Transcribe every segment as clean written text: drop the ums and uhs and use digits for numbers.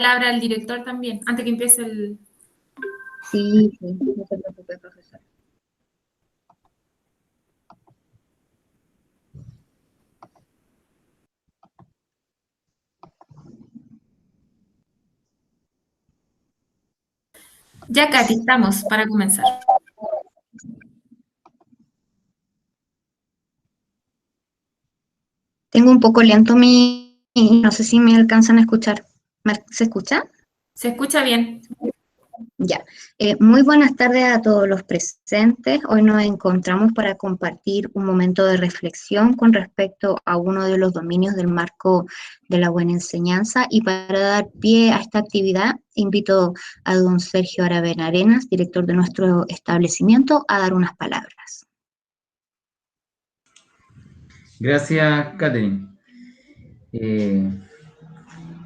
palabra al director también, antes que empiece el... Sí, sí, no se preocupe, profesor. Ya, Katy, estamos para comenzar. Tengo un poco lento no sé si me alcanzan a escuchar. ¿Se escucha? ¿Se escucha bien? Ya. Muy buenas tardes a todos los presentes. Hoy nos encontramos para compartir un momento de reflexión con respecto a uno de los dominios del marco de la buena enseñanza, y para dar pie a esta actividad invito a don Sergio Aravena Arenas, director de nuestro establecimiento, a dar unas palabras. Gracias, Catherine.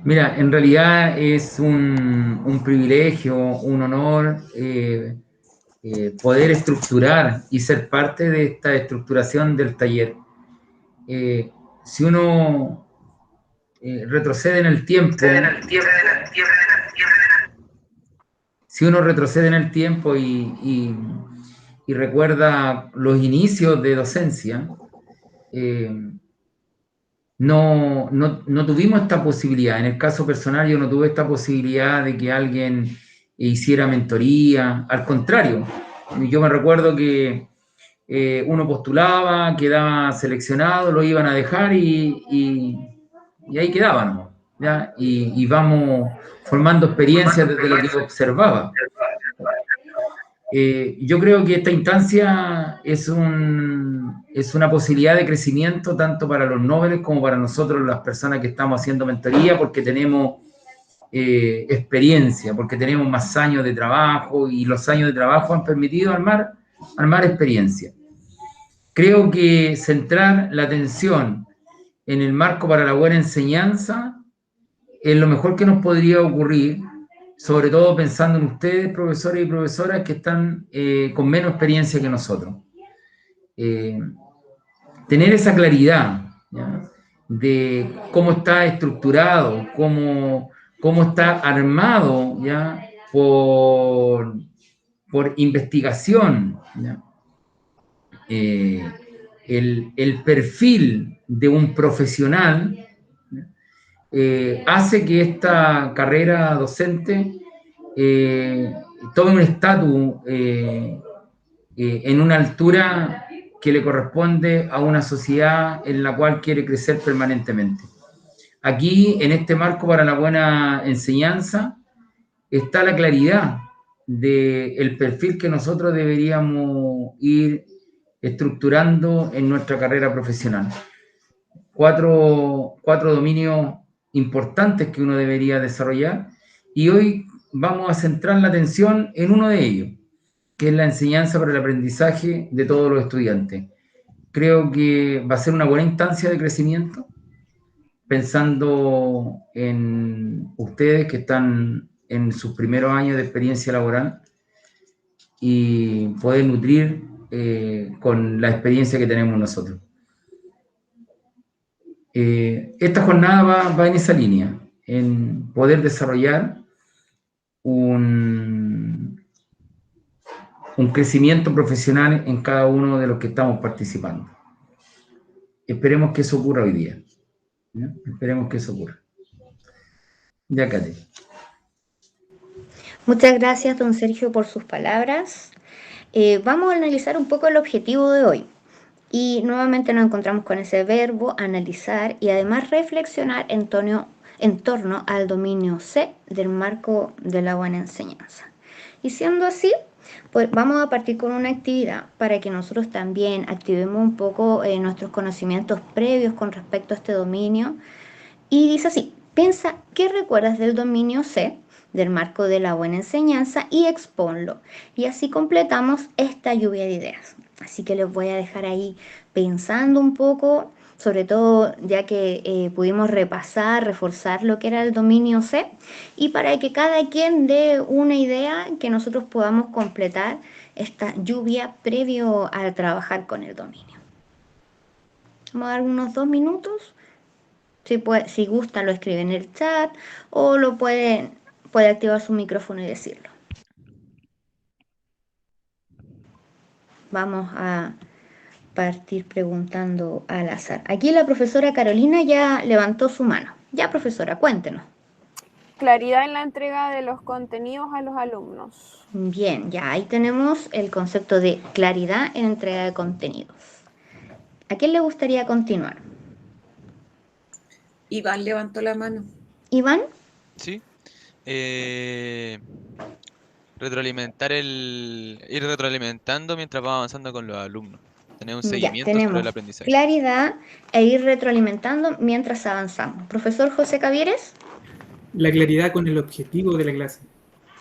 Mira, en realidad es un privilegio, un honor poder estructurar y ser parte de esta estructuración del taller. Si uno retrocede en el tiempo, si uno retrocede en el tiempo y recuerda los inicios de docencia, no tuvimos esta posibilidad. En el caso personal, yo no tuve esta posibilidad de que alguien hiciera mentoría. Al contrario, yo me recuerdo que uno postulaba, quedaba seleccionado, lo iban a dejar y ahí quedaban, ¿ya? Y vamos formando experiencias desde lo que observaba. Yo creo que esta instancia es una posibilidad de crecimiento tanto para los nobles como para nosotros, las personas que estamos haciendo mentoría, porque tenemos experiencia, porque tenemos más años de trabajo y los años de trabajo han permitido armar experiencia. Creo que centrar la atención en el marco para la buena enseñanza es lo mejor que nos podría ocurrir, sobre todo pensando en ustedes, profesores y profesoras que están con menos experiencia que nosotros. Tener esa claridad, ¿ya?, de cómo está estructurado, cómo está armado, ¿ya?, por investigación, ¿ya?, el perfil de un profesional, hace que esta carrera docente tome un estatus en una altura que le corresponde a una sociedad en la cual quiere crecer permanentemente. Aquí, en este marco para la buena enseñanza, está la claridad del perfil que nosotros deberíamos ir estructurando en nuestra carrera profesional. Cuatro dominios importantes que uno debería desarrollar, y hoy vamos a centrar la atención en uno de ellos, que es la enseñanza para el aprendizaje de todos los estudiantes. Creo que va a ser una buena instancia de crecimiento, pensando en ustedes que están en sus primeros años de experiencia laboral y poder nutrir con la experiencia que tenemos nosotros. Esta jornada va en esa línea, en poder desarrollar un crecimiento profesional en cada uno de los que estamos participando. Esperemos que eso ocurra hoy día, ¿ya? Esperemos que eso ocurra. Ya, Katy. Muchas gracias, don Sergio, por sus palabras. Vamos a analizar un poco el objetivo de hoy. Y nuevamente nos encontramos con ese verbo, analizar, y además reflexionar en torno al dominio C del marco de la buena enseñanza. Y siendo así, pues vamos a partir con una actividad para que nosotros también activemos un poco nuestros conocimientos previos con respecto a este dominio. Y dice así: piensa qué recuerdas del dominio C, del marco de la buena enseñanza, y exponlo. Y así completamos esta lluvia de ideas. Así que les voy a dejar ahí pensando un poco, sobre todo ya que pudimos repasar, reforzar lo que era el dominio C, y para que cada quien dé una idea que nosotros podamos completar esta lluvia previo a trabajar con el dominio. Vamos a dar unos 2 minutos Si gusta, lo escribe en el chat o puede activar su micrófono y decirlo. Vamos a partir preguntando al azar. Aquí la profesora Carolina ya levantó su mano. Ya, profesora, cuéntenos. Claridad en la entrega de los contenidos a los alumnos. Bien, ya ahí tenemos el concepto de claridad en entrega de contenidos. ¿A quién le gustaría continuar? Iván levantó la mano. ¿Iván? Sí. Ir retroalimentando mientras va avanzando con los alumnos. Tener un Ya, seguimiento sobre el tenemos aprendizaje. claridad e ir retroalimentando mientras avanzamos. Profesor José Cavieres. La claridad con el objetivo de la clase.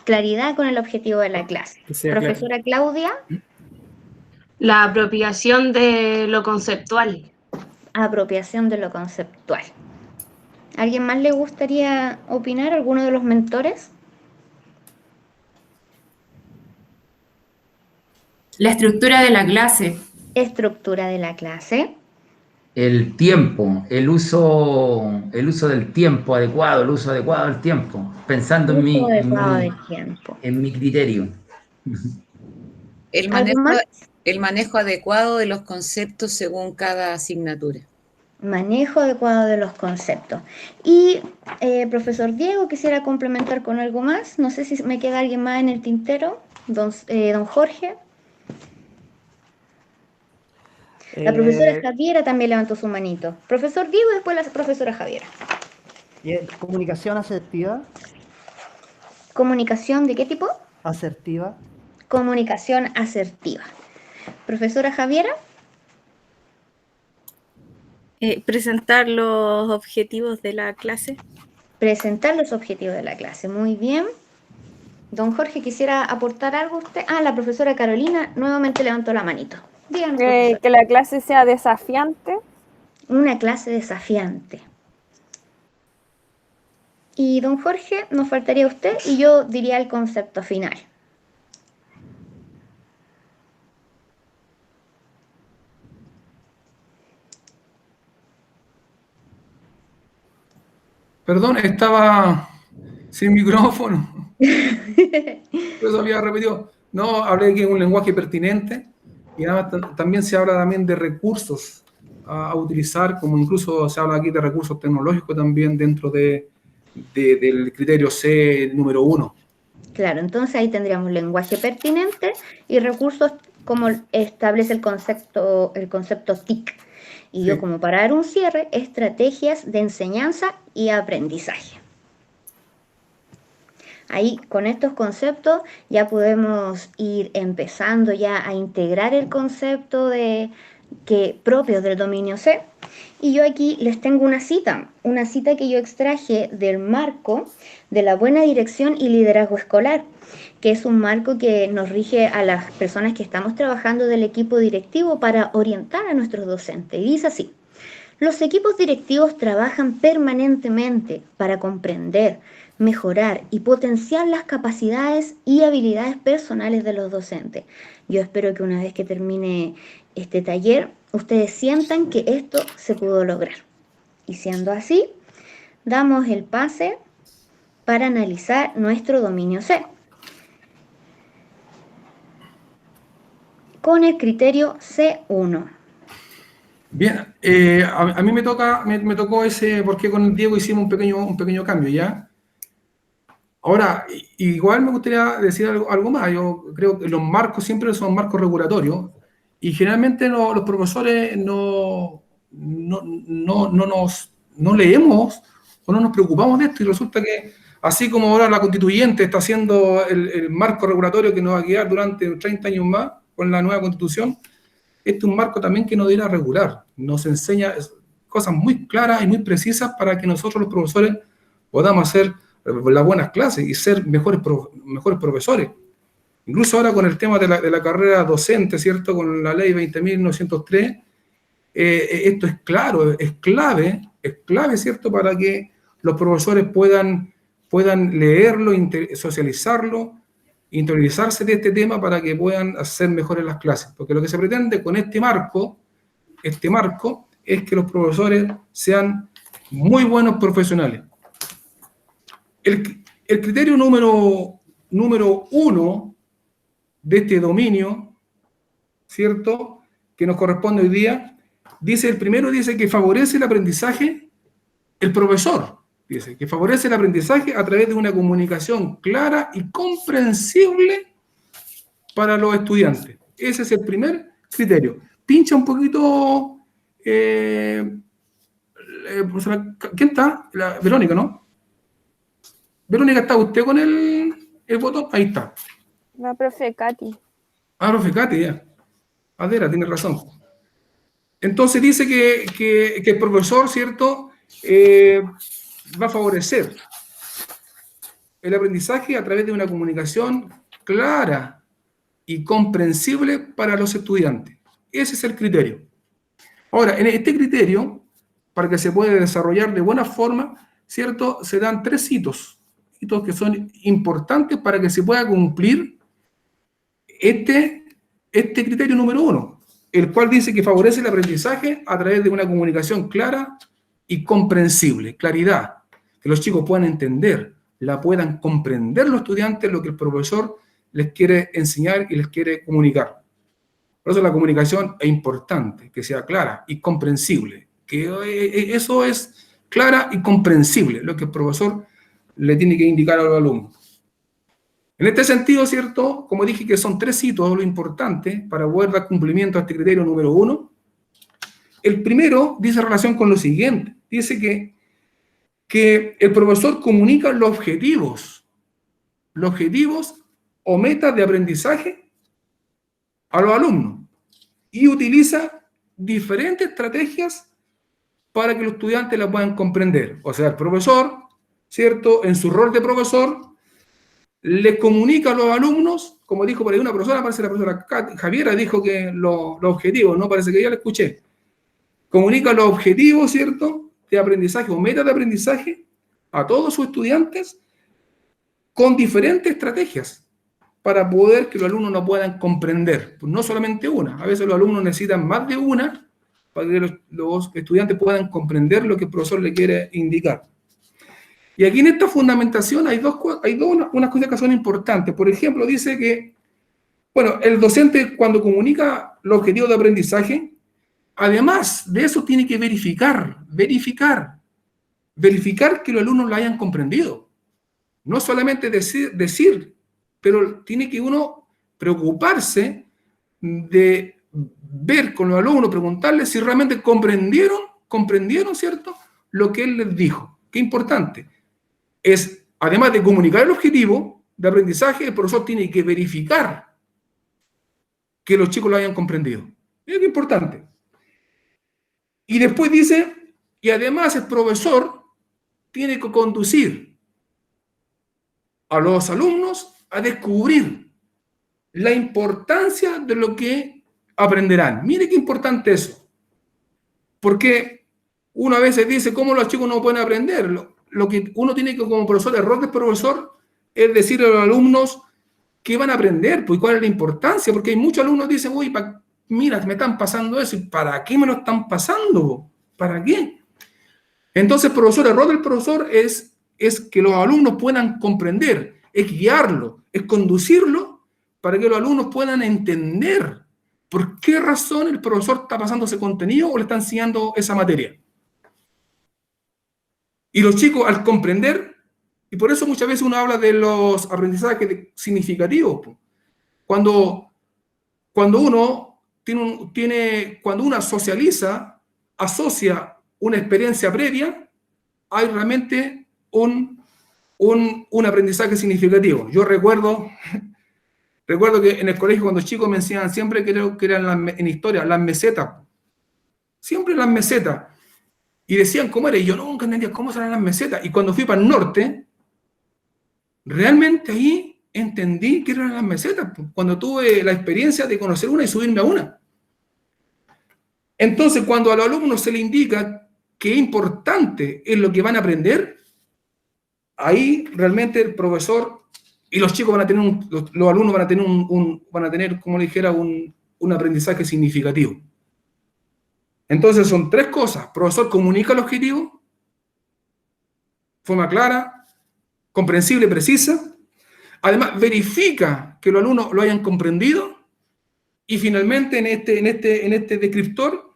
Claridad con el objetivo de la clase. Que sea Profesora Claudia. La apropiación de lo conceptual. Apropiación de lo conceptual. ¿Alguien más le gustaría opinar? ¿Alguno de los mentores? La estructura de la clase. Estructura de la clase. El tiempo, el uso del tiempo adecuado, el uso adecuado del tiempo, pensando Uso adecuado del tiempo. en mi criterio. ¿Algo más? El manejo adecuado de los conceptos según cada asignatura. Manejo adecuado de los conceptos. Y, profesor Diego, quisiera complementar con algo más. No sé si me queda alguien más en el tintero. Don Jorge. La profesora Javiera también levantó su manito. Profesor Diego y después la profesora Javiera. Comunicación asertiva. ¿Comunicación de qué tipo? Asertiva. Comunicación asertiva. Profesora Javiera. Presentar los objetivos de la clase. Presentar los objetivos de la clase. Muy bien. Don Jorge, ¿quisiera aportar algo usted? La profesora Carolina nuevamente levantó la manito. Díganos, profesor. Que la clase sea desafiante. Una clase desafiante. Y don Jorge, nos faltaría usted y yo diría el concepto final. Perdón, estaba sin micrófono. Eso había repetido. No, hablé que es un lenguaje pertinente y además también se habla también de recursos a utilizar, como incluso se habla aquí de recursos tecnológicos también dentro del criterio C número 1. Claro, entonces ahí tendríamos lenguaje pertinente y recursos como establece el concepto TIC. Y Sí. yo como para dar un cierre, estrategias de enseñanza y aprendizaje. Ahí con estos conceptos ya podemos ir empezando ya a integrar el concepto propio del dominio C. Y yo aquí les tengo una cita que yo extraje del marco de la buena dirección y liderazgo escolar, que es un marco que nos rige a las personas que estamos trabajando del equipo directivo para orientar a nuestros docentes. Y dice así: los equipos directivos trabajan permanentemente para comprender, mejorar y potenciar las capacidades y habilidades personales de los docentes. Yo espero que una vez que termine este taller, ustedes sientan que esto se pudo lograr. Y siendo así, damos el pase para analizar nuestro dominio C. Con el criterio C1. Bien, a mí me tocó ese, porque con el Diego hicimos un pequeño cambio, ¿ya? Ahora, igual me gustaría decir algo más. Yo creo que los marcos siempre son marcos regulatorios y generalmente los profesores no leemos o no nos preocupamos de esto, y resulta que así como ahora la constituyente está haciendo el marco regulatorio que nos va a guiar durante 30 años más con la nueva constitución, este es un marco también que nos irá a regular, nos enseña cosas muy claras y muy precisas para que nosotros los profesores podamos hacer las buenas clases y ser mejores profesores. Incluso ahora con el tema de la carrera docente, ¿cierto? Con la ley 20.903, esto es claro, es clave, ¿cierto? Para que los profesores puedan leerlo, socializarlo, interiorizarse de este tema para que puedan hacer mejores las clases. Porque lo que se pretende con este marco es que los profesores sean muy buenos profesionales. El criterio número 1 de este dominio, ¿cierto?, que nos corresponde hoy día, el primero dice que favorece el aprendizaje, el profesor, dice que favorece el aprendizaje a través de una comunicación clara y comprensible para los estudiantes. Ese es el primer criterio. Pincha un poquito, ¿quién está? Verónica, ¿no? Verónica, ¿está usted con el botón? Ahí está. La profe Katy. Ah, profe Katy, ya. Adela, tiene razón. Entonces dice que el profesor, ¿cierto?, va a favorecer el aprendizaje a través de una comunicación clara y comprensible para los estudiantes. Ese es el criterio. Ahora, en este criterio, para que se pueda desarrollar de buena forma, ¿cierto?, se dan 3 hitos que son importantes para que se pueda cumplir este criterio número 1, el cual dice que favorece el aprendizaje a través de una comunicación clara y comprensible, claridad, que los chicos puedan entender, la puedan comprender los estudiantes lo que el profesor les quiere enseñar y les quiere comunicar. Por eso la comunicación es importante, que sea clara y comprensible, que eso es clara y comprensible, lo que el profesor le tiene que indicar a los alumnos. En este sentido, ¿cierto?, como dije que son 3 hitos lo importante para poder dar cumplimiento a este criterio número 1. El primero dice relación con lo siguiente, dice que el profesor comunica los objetivos o metas de aprendizaje a los alumnos y utiliza diferentes estrategias para que los estudiantes la puedan comprender. O sea, el profesor, ¿cierto?, en su rol de profesor, les comunica a los alumnos, como dijo por ahí una profesora, parece la profesora Javiera, dijo que los objetivos, ¿no? Parece que ya la escuché. Comunica los objetivos, ¿cierto?, de aprendizaje o metas de aprendizaje a todos sus estudiantes con diferentes estrategias para poder que los alumnos lo puedan comprender. Pues no solamente una, a veces los alumnos necesitan más de una para que los estudiantes puedan comprender lo que el profesor le quiere indicar. Y aquí en esta fundamentación hay unas cosas que son importantes. Por ejemplo, dice que, bueno, el docente cuando comunica los objetivos de aprendizaje, además de eso tiene que verificar que los alumnos lo hayan comprendido. No solamente decir, pero tiene que uno preocuparse de ver con los alumnos, preguntarles si realmente comprendieron, ¿cierto?, lo que él les dijo. Qué importante. Es, además de comunicar el objetivo de aprendizaje, el profesor tiene que verificar que los chicos lo hayan comprendido. Mira qué importante. Y después dice, y además el profesor tiene que conducir a los alumnos a descubrir la importancia de lo que aprenderán. Mire qué importante eso. Porque uno a veces dice, ¿cómo los chicos no pueden aprender? Lo que uno tiene que, como profesor, el rol del profesor, es decirle a los alumnos qué van a aprender, pues cuál es la importancia, porque hay muchos alumnos que dicen, uy, mira, me están pasando eso, ¿y para qué me lo están pasando? ¿Para qué? Entonces, el rol del profesor es que los alumnos puedan comprender, es guiarlo, es conducirlo para que los alumnos puedan entender por qué razón el profesor está pasando ese contenido o le está enseñando esa materia. Y los chicos, al comprender, y por eso muchas veces uno habla de los aprendizajes significativos. Cuando uno cuando uno socializa, asocia una experiencia previa, hay realmente un aprendizaje significativo. Yo recuerdo que en el colegio cuando chicos me enseñaban siempre, creo que eran en historia, las mesetas. Siempre las mesetas. Y decían cómo era, y yo nunca entendía cómo eran las mesetas. Y cuando fui para el norte, realmente ahí entendí qué eran las mesetas, cuando tuve la experiencia de conocer una y subirme a una. Entonces, cuando a los alumnos se les indica qué importante es lo que van a aprender, ahí realmente el profesor y los chicos van a tener, los alumnos van a tener, como le dijera, un aprendizaje significativo. Entonces son 3 cosas. El profesor comunica el objetivo, forma clara, comprensible, precisa. Además, verifica que los alumnos lo hayan comprendido. Y finalmente, en este descriptor,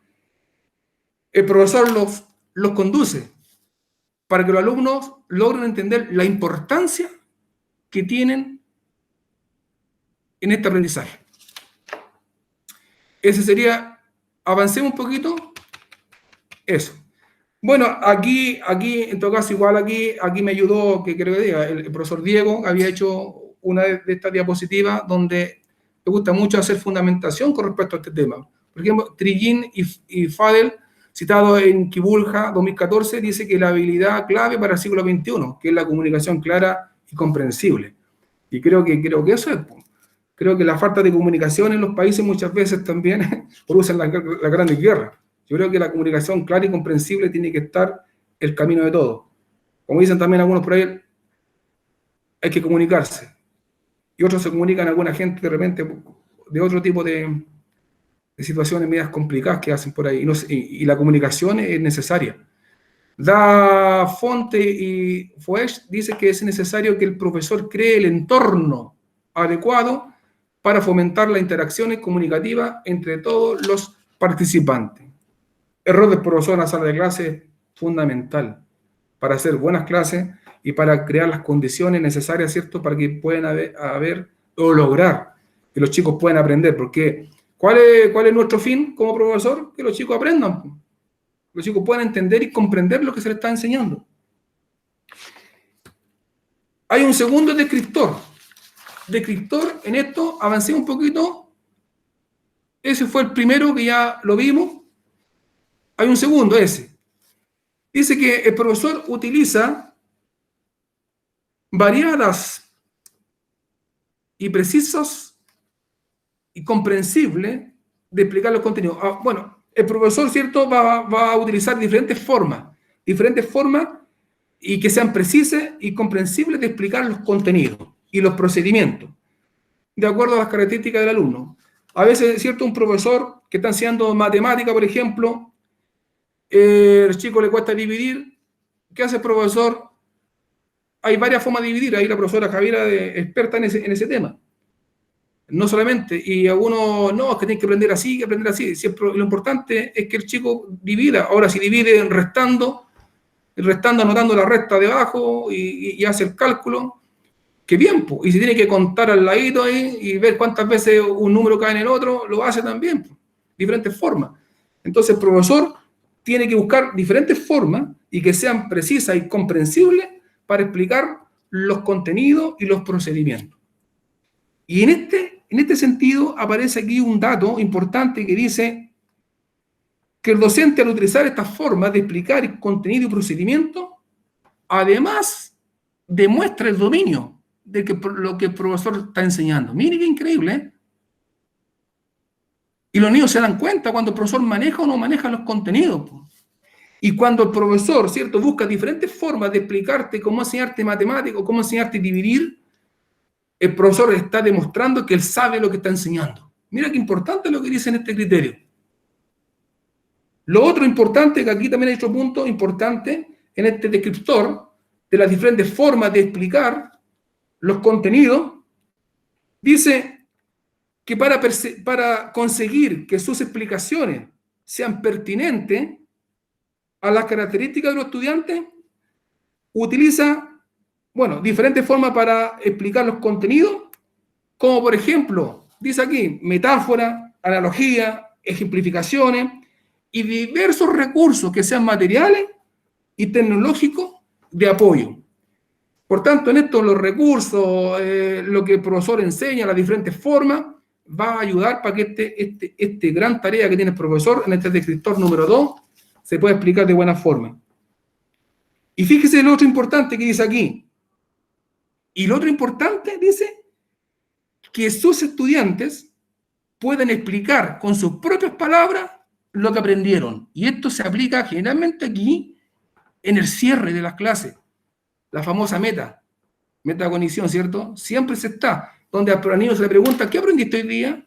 el profesor los conduce para que los alumnos logren entender la importancia que tienen en este aprendizaje. Ese sería, avancemos un poquito, eso. Bueno, aquí, en todo caso, igual aquí me ayudó, que creo que diga, el profesor Diego había hecho una de estas diapositivas donde me gusta mucho hacer fundamentación con respecto a este tema. Por ejemplo, Trillin y Fadel, citado en Kibulja 2014, dice que la habilidad clave para el siglo XXI, que es la comunicación clara y comprensible. Y creo que eso es. Creo que la falta de comunicación en los países muchas veces también producen las grandes guerras. Yo creo que la comunicación clara y comprensible tiene que estar el camino de todo. Como dicen también algunos por ahí, hay que comunicarse. Y otros se comunican a alguna gente de repente de otro tipo de situaciones medias complicadas que hacen por ahí. Y la comunicación es necesaria. Da Fonte y Foesch dice que es necesario que el profesor cree el entorno adecuado para fomentar las interacciones comunicativas entre todos los participantes. El rol del profesor en la sala de clase es fundamental para hacer buenas clases y para crear las condiciones necesarias, ¿cierto?, para que puedan haber o lograr que los chicos puedan aprender. Porque, ¿cuál es nuestro fin como profesor? Que los chicos aprendan. Que los chicos puedan entender y comprender lo que se les está enseñando. Hay un segundo descriptor. Descriptor, en esto avancé un poquito. Ese fue el primero que ya lo vimos. Hay un segundo, ese. Dice que el profesor utiliza variadas y precisas y comprensibles de explicar los contenidos. Bueno, el profesor, ¿cierto?, va a utilizar diferentes formas y que sean precisas y comprensibles de explicar los contenidos y los procedimientos, de acuerdo a las características del alumno. A veces, ¿cierto?, un profesor que está enseñando matemática, por ejemplo, el chico le cuesta dividir. ¿Qué hace el profesor? Hay varias formas de dividir. Ahí la profesora Javiera es experta en ese tema. No solamente, y algunos, no, es que tienen que aprender así, Siempre, lo importante es que el chico divida. Ahora, si divide restando anotando la resta debajo y hace el cálculo, qué bien, pues. Y si tiene que contar al ladito ahí y ver cuántas veces un número cae en el otro, lo hace también, pues. Diferentes formas. Entonces, el profesor tiene que buscar diferentes formas y que sean precisas y comprensibles para explicar los contenidos y los procedimientos. Y en este sentido aparece aquí un dato importante que dice que el docente, al utilizar estas formas de explicar contenido y procedimiento, además demuestra el dominio de lo que el profesor está enseñando. Mire qué increíble, ¿eh? Y los niños se dan cuenta cuando el profesor maneja o no maneja los contenidos. Y cuando el profesor, ¿cierto?, busca diferentes formas de explicarte cómo enseñarte matemáticas, cómo enseñarte a dividir, el profesor está demostrando que él sabe lo que está enseñando. Mira qué importante lo que dice en este criterio. Lo otro importante, que aquí también hay otro punto importante, en este descriptor, de las diferentes formas de explicar los contenidos, dice que para conseguir que sus explicaciones sean pertinentes a las características de los estudiantes, utiliza, bueno, diferentes formas para explicar los contenidos, como por ejemplo, dice aquí, metáfora, analogía, ejemplificaciones y diversos recursos que sean materiales y tecnológicos de apoyo. Por tanto, en esto los recursos, lo que el profesor enseña, las diferentes formas, va a ayudar para que esta gran tarea que tiene el profesor en este descriptor número 2 se pueda explicar de buena forma. Y fíjese lo otro importante que dice aquí. Y lo otro importante dice que sus estudiantes pueden explicar con sus propias palabras lo que aprendieron. Y esto se aplica generalmente aquí en el cierre de las clases. La famosa metacognición, ¿cierto? Siempre se está, donde al niño se le pregunta, ¿qué aprendiste hoy día?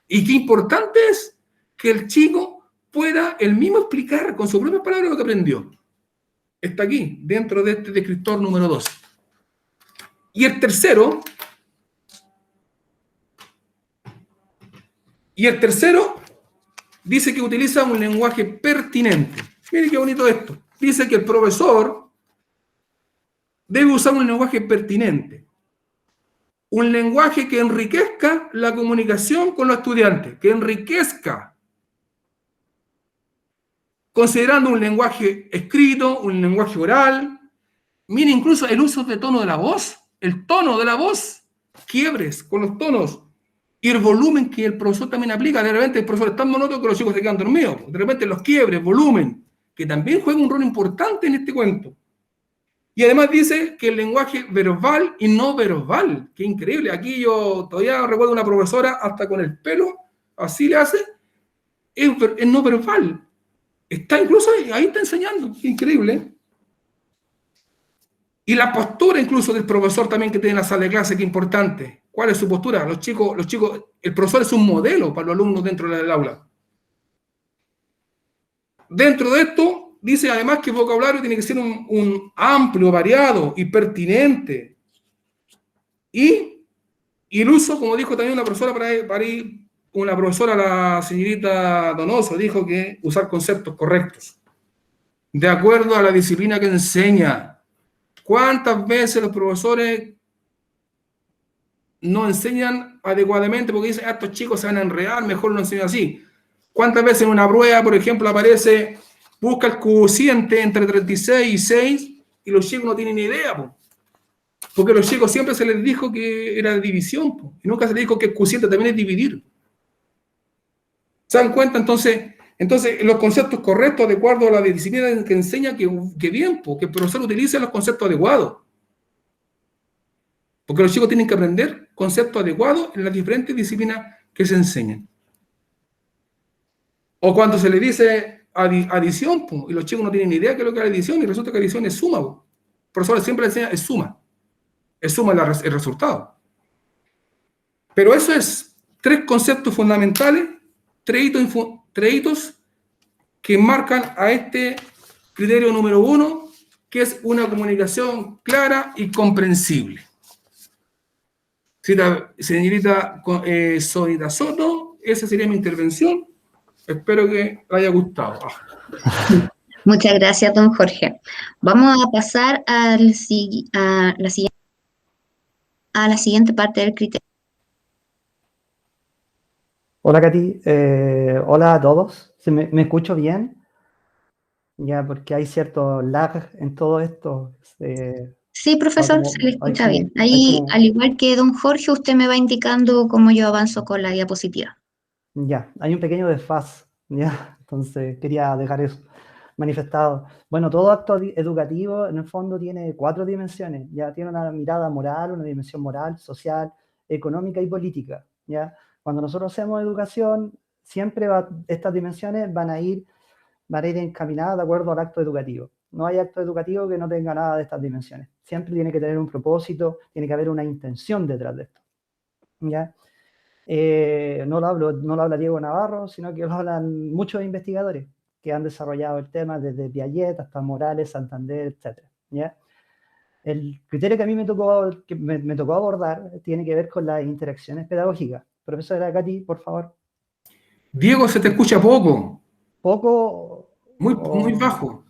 Y qué importante es que el chico pueda él mismo explicar con sus propias palabras lo que aprendió. está aquí, dentro de este descriptor número 2. Y el tercero dice que utiliza un lenguaje pertinente. Miren qué bonito esto. Dice que el profesor debe usar un lenguaje pertinente. Un lenguaje que enriquezca la comunicación con los estudiantes, que enriquezca, considerando un lenguaje escrito, un lenguaje oral. Mire, incluso el uso de tono de la voz, el tono de la voz, quiebres con los tonos, y el volumen que el profesor también aplica. De repente el profesor es tan monótono que los chicos se quedan dormidos. De repente los quiebres, volumen, que también juega un rol importante en este cuento. Y además dice que el lenguaje verbal y no verbal, qué increíble. Aquí yo todavía recuerdo una profesora, hasta con el pelo, así le hace, es no verbal. Está incluso ahí está enseñando, qué increíble. Y la postura incluso del profesor también que tiene en la sala de clase, qué importante. ¿Cuál es su postura? Los chicos, el profesor es un modelo para los alumnos dentro del aula. Dentro de esto, dice además que el vocabulario tiene que ser un amplio, variado y pertinente. Y el uso, como dijo también una profesora una profesora, la señorita Donoso, dijo que usar conceptos correctos, de acuerdo a la disciplina que enseña. ¿Cuántas veces los profesores no enseñan adecuadamente porque dicen, estos chicos se van a enredar, mejor lo enseño así? ¿Cuántas veces en una prueba, por ejemplo, aparece, busca el cociente entre 36 y 6 y los chicos no tienen ni idea, po? Porque a los chicos siempre se les dijo que era división, po, y nunca se les dijo que el cociente también es dividir. ¿Se dan cuenta? Entonces los conceptos correctos, de acuerdo a la disciplina que enseña, que bien, po, que el profesor utilice los conceptos adecuados. Porque los chicos tienen que aprender conceptos adecuados en las diferentes disciplinas que se enseñan. O cuando se le dice adición, y los chicos no tienen ni idea de qué es lo que es la adición, y resulta que adición es suma. El profesor siempre le enseña, es suma. Es suma el resultado. Pero eso es 3 conceptos fundamentales, 3 hitos que marcan a este criterio número 1, que es una comunicación clara y comprensible. Señorita Sonia Soto, esa sería mi intervención. Espero que le haya gustado. Muchas gracias, don Jorge. Vamos a pasar a la siguiente parte del criterio. Hola, Katy. Hola a todos. ¿Me escucho bien? Ya, porque hay cierto lag en todo esto. Sí, profesor, se le escucha bien. Ahí, al igual que don Jorge, usted me va indicando cómo yo avanzo con la diapositiva. Ya, hay un pequeño desfase, ya, entonces quería dejar eso manifestado. Bueno, todo acto educativo en el fondo tiene 4 dimensiones, ya tiene una mirada moral, una dimensión moral, social, económica y política, ya. Cuando nosotros hacemos educación, siempre estas dimensiones van a ir encaminadas de acuerdo al acto educativo. No hay acto educativo que no tenga nada de estas dimensiones. Siempre tiene que tener un propósito, tiene que haber una intención detrás de esto, ¿ya? No lo habla Diego Navarro, sino que lo hablan muchos investigadores que han desarrollado el tema desde Piaget hasta Morales, Santander, etc. ¿Ya? El criterio que a mí me tocó abordar tiene que ver con las interacciones pedagógicas. Profesora Katy, por favor. Diego, se te escucha poco. ¿Poco? Muy bajo.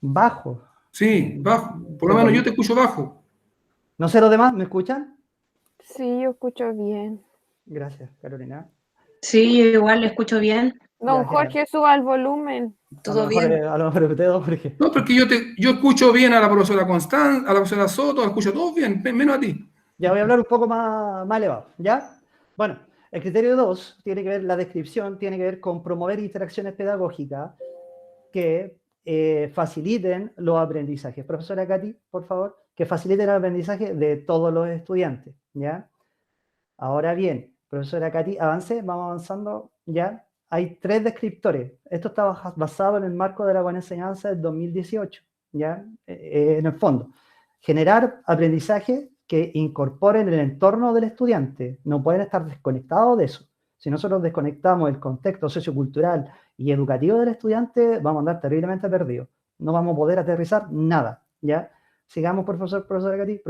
¿Bajo? Sí, bajo. Por lo menos yo te escucho bajo. No sé los demás, ¿me escuchan? Sí, yo escucho bien. Gracias, Carolina. Sí, yo igual lo escucho bien. Don Jorge, suba el volumen. Todo bien. A lo mejor usted, don Jorge. No, porque yo escucho bien a la profesora Constanza, a la profesora Soto, la escucho todos bien, menos a ti. Ya voy a hablar un poco más elevado, ¿ya? Bueno, el criterio 2 tiene que ver, la descripción tiene que ver con promover interacciones pedagógicas que faciliten los aprendizajes. Profesora Katy, por favor, que faciliten el aprendizaje de todos los estudiantes, ¿ya? Ahora bien, profesora Katy, avance, vamos avanzando, ¿ya? Hay 3 descriptores. Esto está basado en el marco de la buena enseñanza del 2018, ¿ya? En el fondo, generar aprendizaje que incorporen el entorno del estudiante. No pueden estar desconectados de eso. Si nosotros desconectamos el contexto sociocultural y educativo del estudiante, vamos a andar terriblemente perdidos. no vamos a poder aterrizar nada, ¿ya? Sigamos, profesora Gatti,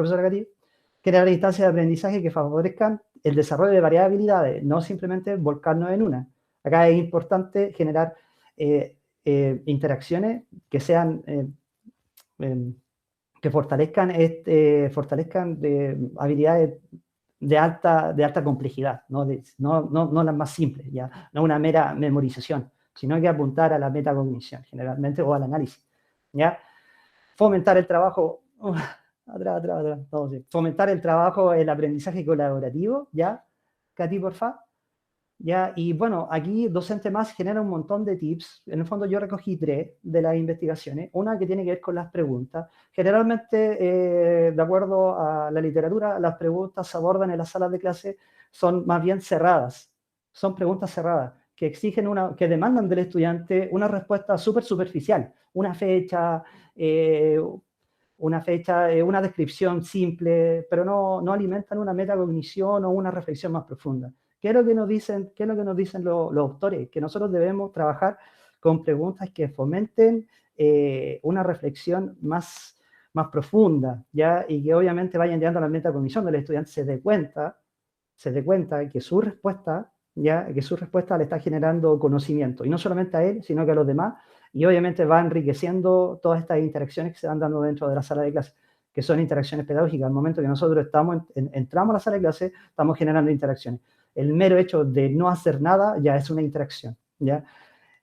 crear instancias de aprendizaje que favorezcan el desarrollo de varias habilidades, no simplemente volcarnos en una. Acá es importante generar interacciones que sean, que fortalezcan habilidades de alta complejidad, no las más simples, ¿ya? No una mera memorización, sino que apuntar a la metacognición, generalmente, o al análisis, ¿ya? Fomentar el trabajo, fomentar el trabajo, el aprendizaje colaborativo, ¿ya? Katy, porfa. ¿Ya? Y bueno, aquí Docente Más genera un montón de tips. En el fondo yo recogí 3 de las investigaciones. Una que tiene que ver con las preguntas. Generalmente, de acuerdo a la literatura, las preguntas se abordan en las salas de clase son más bien cerradas. Son preguntas cerradas que exigen que demandan del estudiante una respuesta súper superficial. Una fecha, una descripción simple, pero no alimentan una metacognición o una reflexión más profunda. ¿Qué es lo que nos dicen los autores? Que nosotros debemos trabajar con preguntas que fomenten una reflexión más profunda, ¿ya? Y que obviamente vayan llegando a la metacognición del estudiante, se dé cuenta que su respuesta le está generando conocimiento, y no solamente a él, sino que a los demás, y obviamente va enriqueciendo todas estas interacciones que se van dando dentro de la sala de clase, que son interacciones pedagógicas. Al momento que nosotros entramos a la sala de clase, estamos generando interacciones. El mero hecho de no hacer nada ya es una interacción, ¿ya?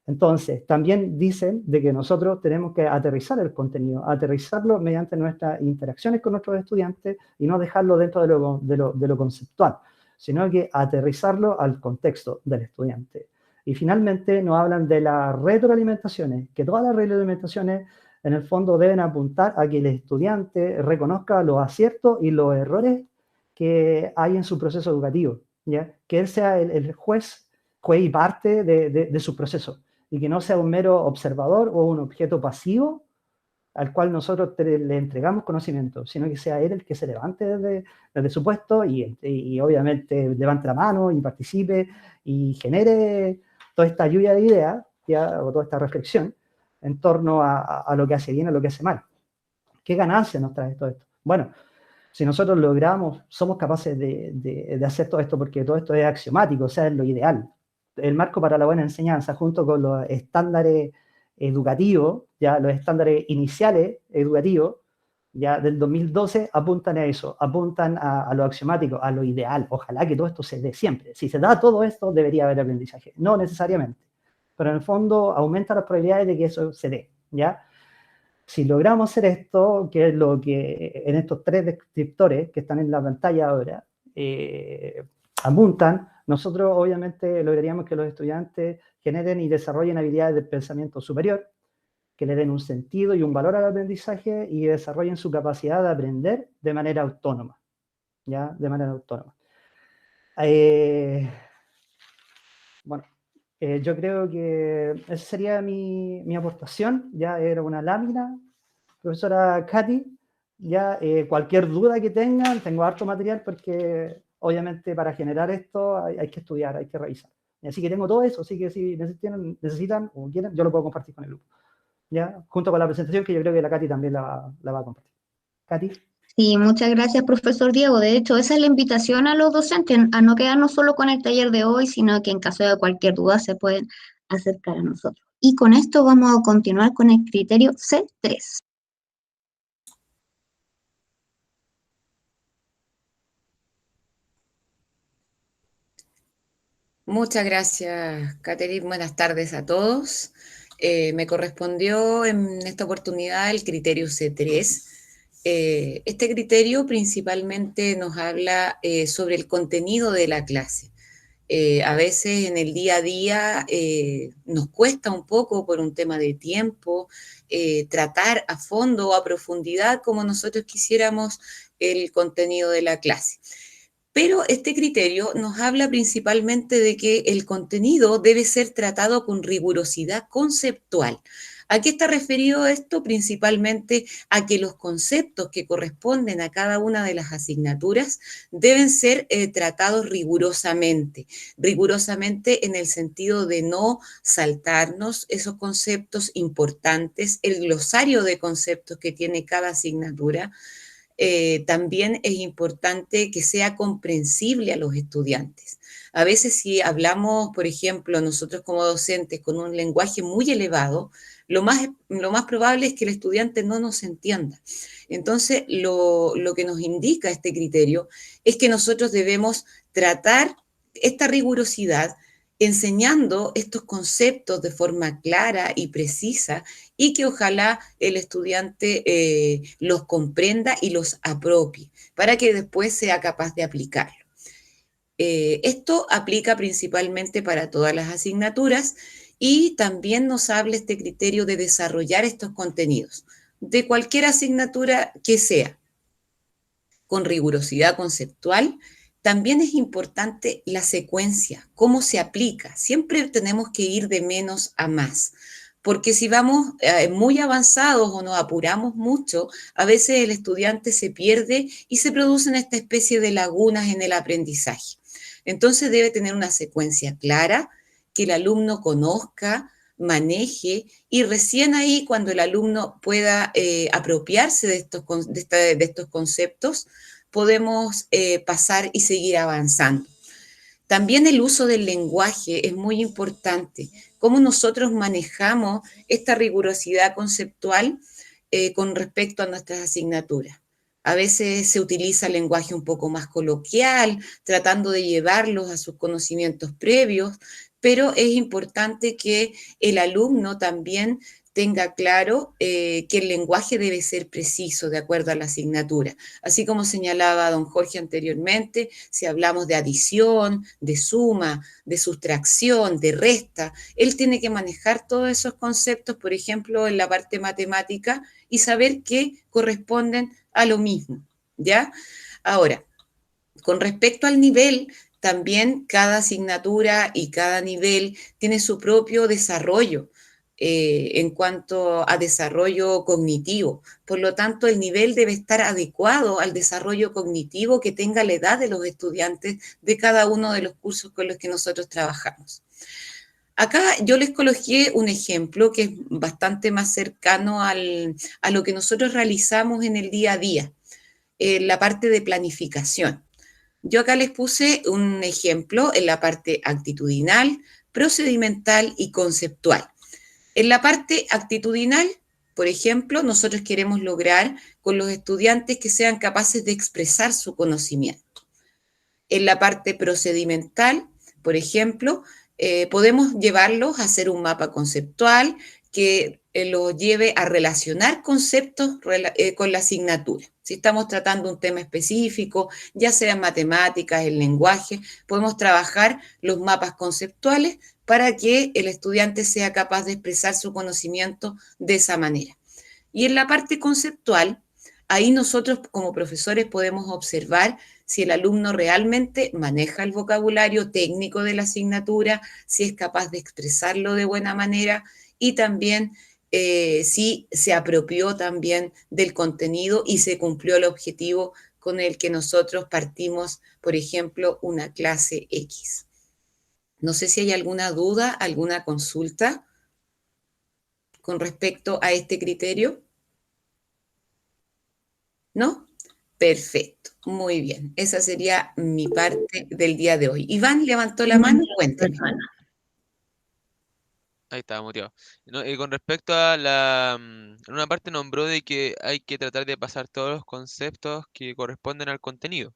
Entonces, también dicen de que nosotros tenemos que aterrizar el contenido, aterrizarlo mediante nuestras interacciones con nuestros estudiantes y no dejarlo dentro de lo conceptual, sino que aterrizarlo al contexto del estudiante. Y finalmente nos hablan de las retroalimentaciones, que todas las retroalimentaciones en el fondo deben apuntar a que el estudiante reconozca los aciertos y los errores que hay en su proceso educativo, ¿ya? Que él sea el juez y parte de su proceso, y que no sea un mero observador o un objeto pasivo al cual nosotros le entregamos conocimiento, sino que sea él el que se levante desde su puesto y obviamente levante la mano y participe y genere toda esta lluvia de ideas, ¿ya? O toda esta reflexión en torno a lo que hace bien, a lo que hace mal. ¿Qué ganancia nos trae todo esto? Bueno, si nosotros somos capaces de hacer todo esto, porque todo esto es axiomático, o sea, es lo ideal. El marco para la buena enseñanza, junto con los estándares educativos, ya los estándares iniciales educativos, ya del 2012, apuntan a eso, apuntan a lo axiomático, a lo ideal. Ojalá que todo esto se dé siempre. Si se da todo esto, debería haber aprendizaje. No necesariamente, pero en el fondo aumenta las probabilidades de que eso se dé, ¿ya? Si logramos hacer esto, que es lo que en estos 3 descriptores que están en la pantalla ahora, apuntan, nosotros obviamente lograríamos que los estudiantes generen y desarrollen habilidades de pensamiento superior, que le den un sentido y un valor al aprendizaje y desarrollen su capacidad de aprender de manera autónoma, ¿ya? De manera autónoma. Bueno, yo creo que esa sería mi aportación. Ya era una lámina. Profesora Katy, ya cualquier duda que tengan, tengo harto material porque obviamente para generar esto hay que estudiar, hay que revisar. Así que tengo todo eso, así que si necesitan o quieren, yo lo puedo compartir con el grupo, ¿ya? Junto con la presentación que yo creo que la Katy también la va a compartir. Katy. Sí, muchas gracias, profesor Diego. De hecho, esa es la invitación a los docentes, a no quedarnos solo con el taller de hoy, sino que en caso de cualquier duda se pueden acercar a nosotros. Y con esto vamos a continuar con el criterio C3. Muchas gracias, Catherine. Buenas tardes a todos. Me correspondió en esta oportunidad el criterio C3. Este criterio principalmente nos habla sobre el contenido de la clase. A veces en el día a día nos cuesta un poco por un tema de tiempo tratar a fondo o a profundidad como nosotros quisiéramos el contenido de la clase. Pero este criterio nos habla principalmente de que el contenido debe ser tratado con rigurosidad conceptual. ¿A qué está referido esto? Principalmente a que los conceptos que corresponden a cada una de las asignaturas deben ser tratados rigurosamente en el sentido de no saltarnos esos conceptos importantes, el glosario de conceptos que tiene cada asignatura. También es importante que sea comprensible a los estudiantes. A veces si hablamos, por ejemplo, nosotros como docentes con un lenguaje muy elevado, lo más probable es que el estudiante no nos entienda. Entonces, lo que nos indica este criterio es que nosotros debemos tratar esta rigurosidad enseñando estos conceptos de forma clara y precisa y que ojalá el estudiante los comprenda y los apropie para que después sea capaz de aplicarlo. Esto aplica principalmente para todas las asignaturas y también nos habla este criterio de desarrollar estos contenidos de cualquier asignatura que sea, con rigurosidad conceptual. También es importante la secuencia, cómo se aplica. Siempre tenemos que ir de menos a más, porque si vamos muy avanzados o nos apuramos mucho, a veces el estudiante se pierde y se producen esta especie de lagunas en el aprendizaje. Entonces debe tener una secuencia clara, que el alumno conozca, maneje, y recién ahí cuando el alumno pueda apropiarse de estos conceptos, podemos pasar y seguir avanzando. También el uso del lenguaje es muy importante, cómo nosotros manejamos esta rigurosidad conceptual con respecto a nuestras asignaturas. A veces se utiliza el lenguaje un poco más coloquial, tratando de llevarlos a sus conocimientos previos, pero es importante que el alumno también tenga claro que el lenguaje debe ser preciso de acuerdo a la asignatura. Así como señalaba don Jorge anteriormente, si hablamos de adición, de suma, de sustracción, de resta, él tiene que manejar todos esos conceptos, por ejemplo, en la parte matemática, y saber que corresponden a lo mismo, ¿ya? Ahora, con respecto al nivel, también cada asignatura y cada nivel tiene su propio desarrollo en cuanto a desarrollo cognitivo. Por lo tanto, el nivel debe estar adecuado al desarrollo cognitivo que tenga la edad de los estudiantes de cada uno de los cursos con los que nosotros trabajamos. Acá yo les coloqué un ejemplo que es bastante más cercano a lo que nosotros realizamos en el día a día, la parte de planificación. Yo acá les puse un ejemplo en la parte actitudinal, procedimental y conceptual. En la parte actitudinal, por ejemplo, nosotros queremos lograr con los estudiantes que sean capaces de expresar su conocimiento. En la parte procedimental, por ejemplo, podemos llevarlos a hacer un mapa conceptual que los lleve a relacionar conceptos con la asignatura. Si estamos tratando un tema específico, ya sea en matemáticas, en lenguaje, podemos trabajar los mapas conceptuales para que el estudiante sea capaz de expresar su conocimiento de esa manera. Y en la parte conceptual, ahí nosotros como profesores podemos observar si el alumno realmente maneja el vocabulario técnico de la asignatura, si es capaz de expresarlo de buena manera y también si se apropió también del contenido y se cumplió el objetivo con el que nosotros partimos, por ejemplo, una clase X. No sé si hay alguna duda, alguna consulta con respecto a este criterio. ¿No? Perfecto, muy bien. Esa sería mi parte del día de hoy. Iván levantó la mano, cuénteme. Ahí está, muteado. No, y con respecto a en una parte nombró de que hay que tratar de pasar todos los conceptos que corresponden al contenido.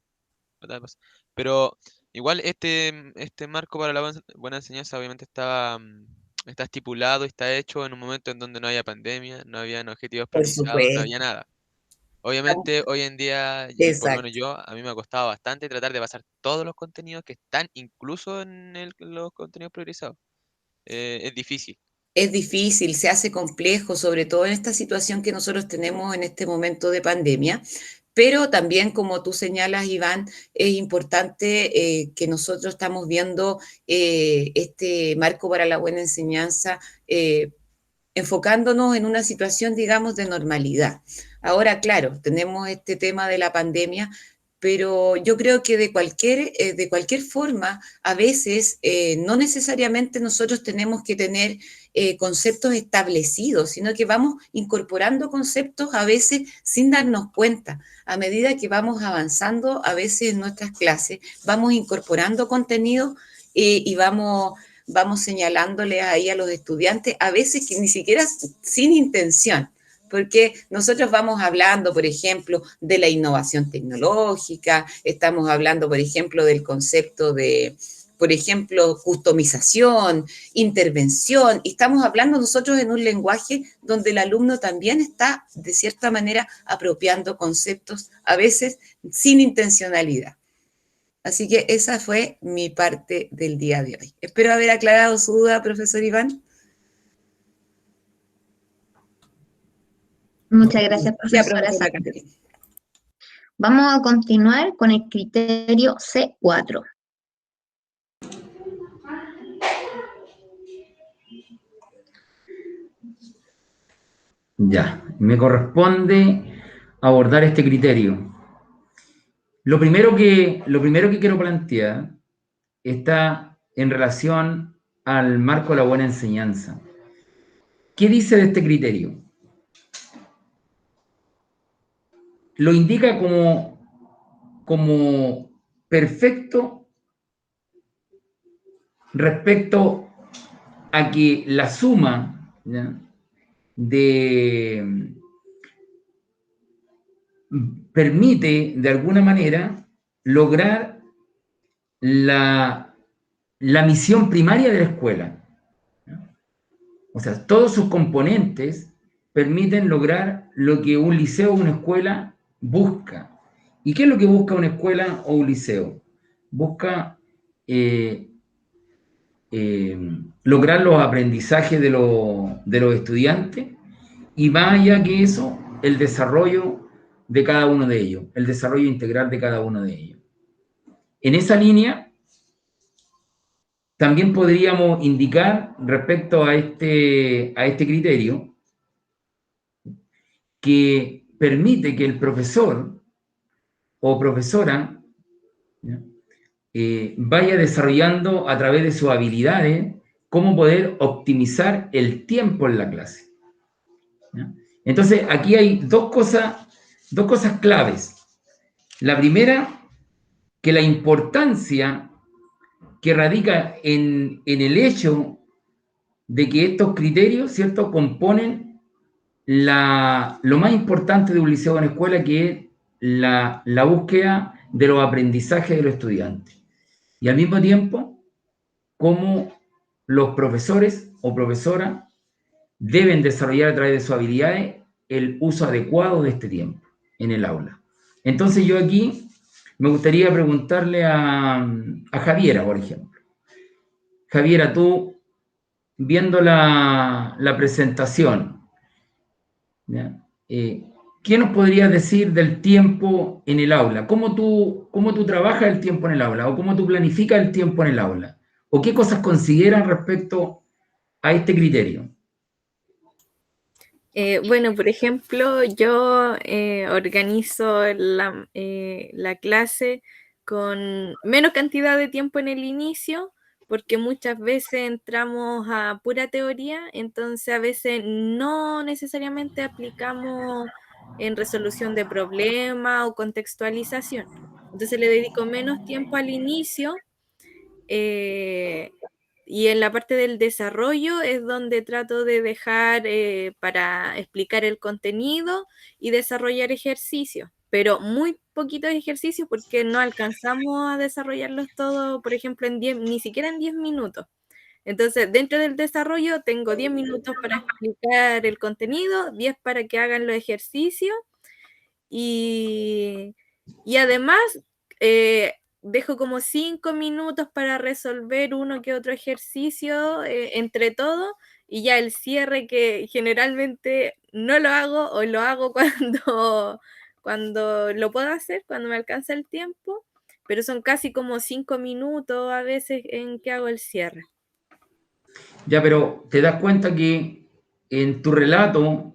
¿Verdad? Pero igual este marco para la buena enseñanza obviamente está estipulado, está hecho en un momento en donde no había pandemia, no habían objetivos Por priorizados, no supuesto. había nada. Obviamente hoy en día, y por lo menos Exacto. a mí me ha costado bastante tratar de pasar todos los contenidos que están incluso los contenidos priorizados. Es difícil. Es difícil, se hace complejo, sobre todo en esta situación que nosotros tenemos en este momento de pandemia, pero también, como tú señalas, Iván, es importante que nosotros estamos viendo este marco para la buena enseñanza enfocándonos en una situación, digamos, de normalidad. Ahora, claro, tenemos este tema de la pandemia, pero yo creo que de cualquier forma, a veces no necesariamente nosotros tenemos que tener conceptos establecidos, sino que vamos incorporando conceptos a veces sin darnos cuenta. A medida que vamos avanzando, a veces en nuestras clases, vamos incorporando contenido y vamos señalándole ahí a los estudiantes, a veces que ni siquiera sin intención, porque nosotros vamos hablando, por ejemplo, de la innovación tecnológica, estamos hablando, por ejemplo, del concepto de, por ejemplo, customización, intervención, y estamos hablando nosotros en un lenguaje donde el alumno también está, de cierta manera, apropiando conceptos, a veces sin intencionalidad. Así que esa fue mi parte del día de hoy. Espero haber aclarado su duda, profesor Iván. Muchas gracias, Ya, profesora profesora Sara. Catherine. Vamos a continuar con el criterio C4. Ya, me corresponde abordar este criterio. Lo primero que quiero plantear está en relación al marco de la buena enseñanza. ¿Qué dice de este criterio? Lo indica como perfecto respecto a que la suma, ¿ya?, permite de alguna manera lograr la misión primaria de la escuela, ¿no? O sea, todos sus componentes permiten lograr lo que un liceo o una escuela busca. ¿Y qué es lo que busca una escuela o un liceo? Busca lograr los aprendizajes de los estudiantes y más allá que eso, el desarrollo de cada uno de ellos, el desarrollo integral de cada uno de ellos. En esa línea, también podríamos indicar respecto a este criterio que permite que el profesor o profesora, ¿ya?, vaya desarrollando a través de sus habilidades cómo poder optimizar el tiempo en la clase, ¿ya? Entonces, aquí hay dos cosas claves. La primera, que la importancia que radica en el hecho de que estos criterios, ¿cierto?, componen lo más importante de un liceo o una escuela, que es la búsqueda de los aprendizajes de los estudiantes. Y al mismo tiempo, cómo los profesores o profesoras deben desarrollar a través de sus habilidades el uso adecuado de este tiempo en el aula. Entonces yo aquí me gustaría preguntarle a Javiera, por ejemplo. Javiera, tú, viendo la presentación, ¿ya?, ¿qué nos podrías decir del tiempo en el aula? ¿Cómo tú trabajas el tiempo en el aula? ¿O cómo tú planificas el tiempo en el aula? ¿O qué cosas consideras respecto a este criterio? Bueno, por ejemplo, yo organizo la clase con menos cantidad de tiempo en el inicio, porque muchas veces entramos a pura teoría, entonces a veces no necesariamente aplicamos en resolución de problemas o contextualización. Entonces le dedico menos tiempo al inicio. Y en la parte del desarrollo es donde trato de dejar para explicar el contenido y desarrollar ejercicios, pero muy poquitos ejercicios porque no alcanzamos a desarrollarlos todos, por ejemplo, ni siquiera en 10 minutos. Entonces, dentro del desarrollo tengo 10 minutos para explicar el contenido, 10 para que hagan los ejercicios y además dejo como 5 minutos para resolver uno que otro ejercicio entre todo, y ya el cierre, que generalmente no lo hago o lo hago cuando lo puedo hacer, cuando me alcanza el tiempo, pero son casi como 5 minutos a veces en que hago el cierre. Ya, pero te das cuenta que en tu relato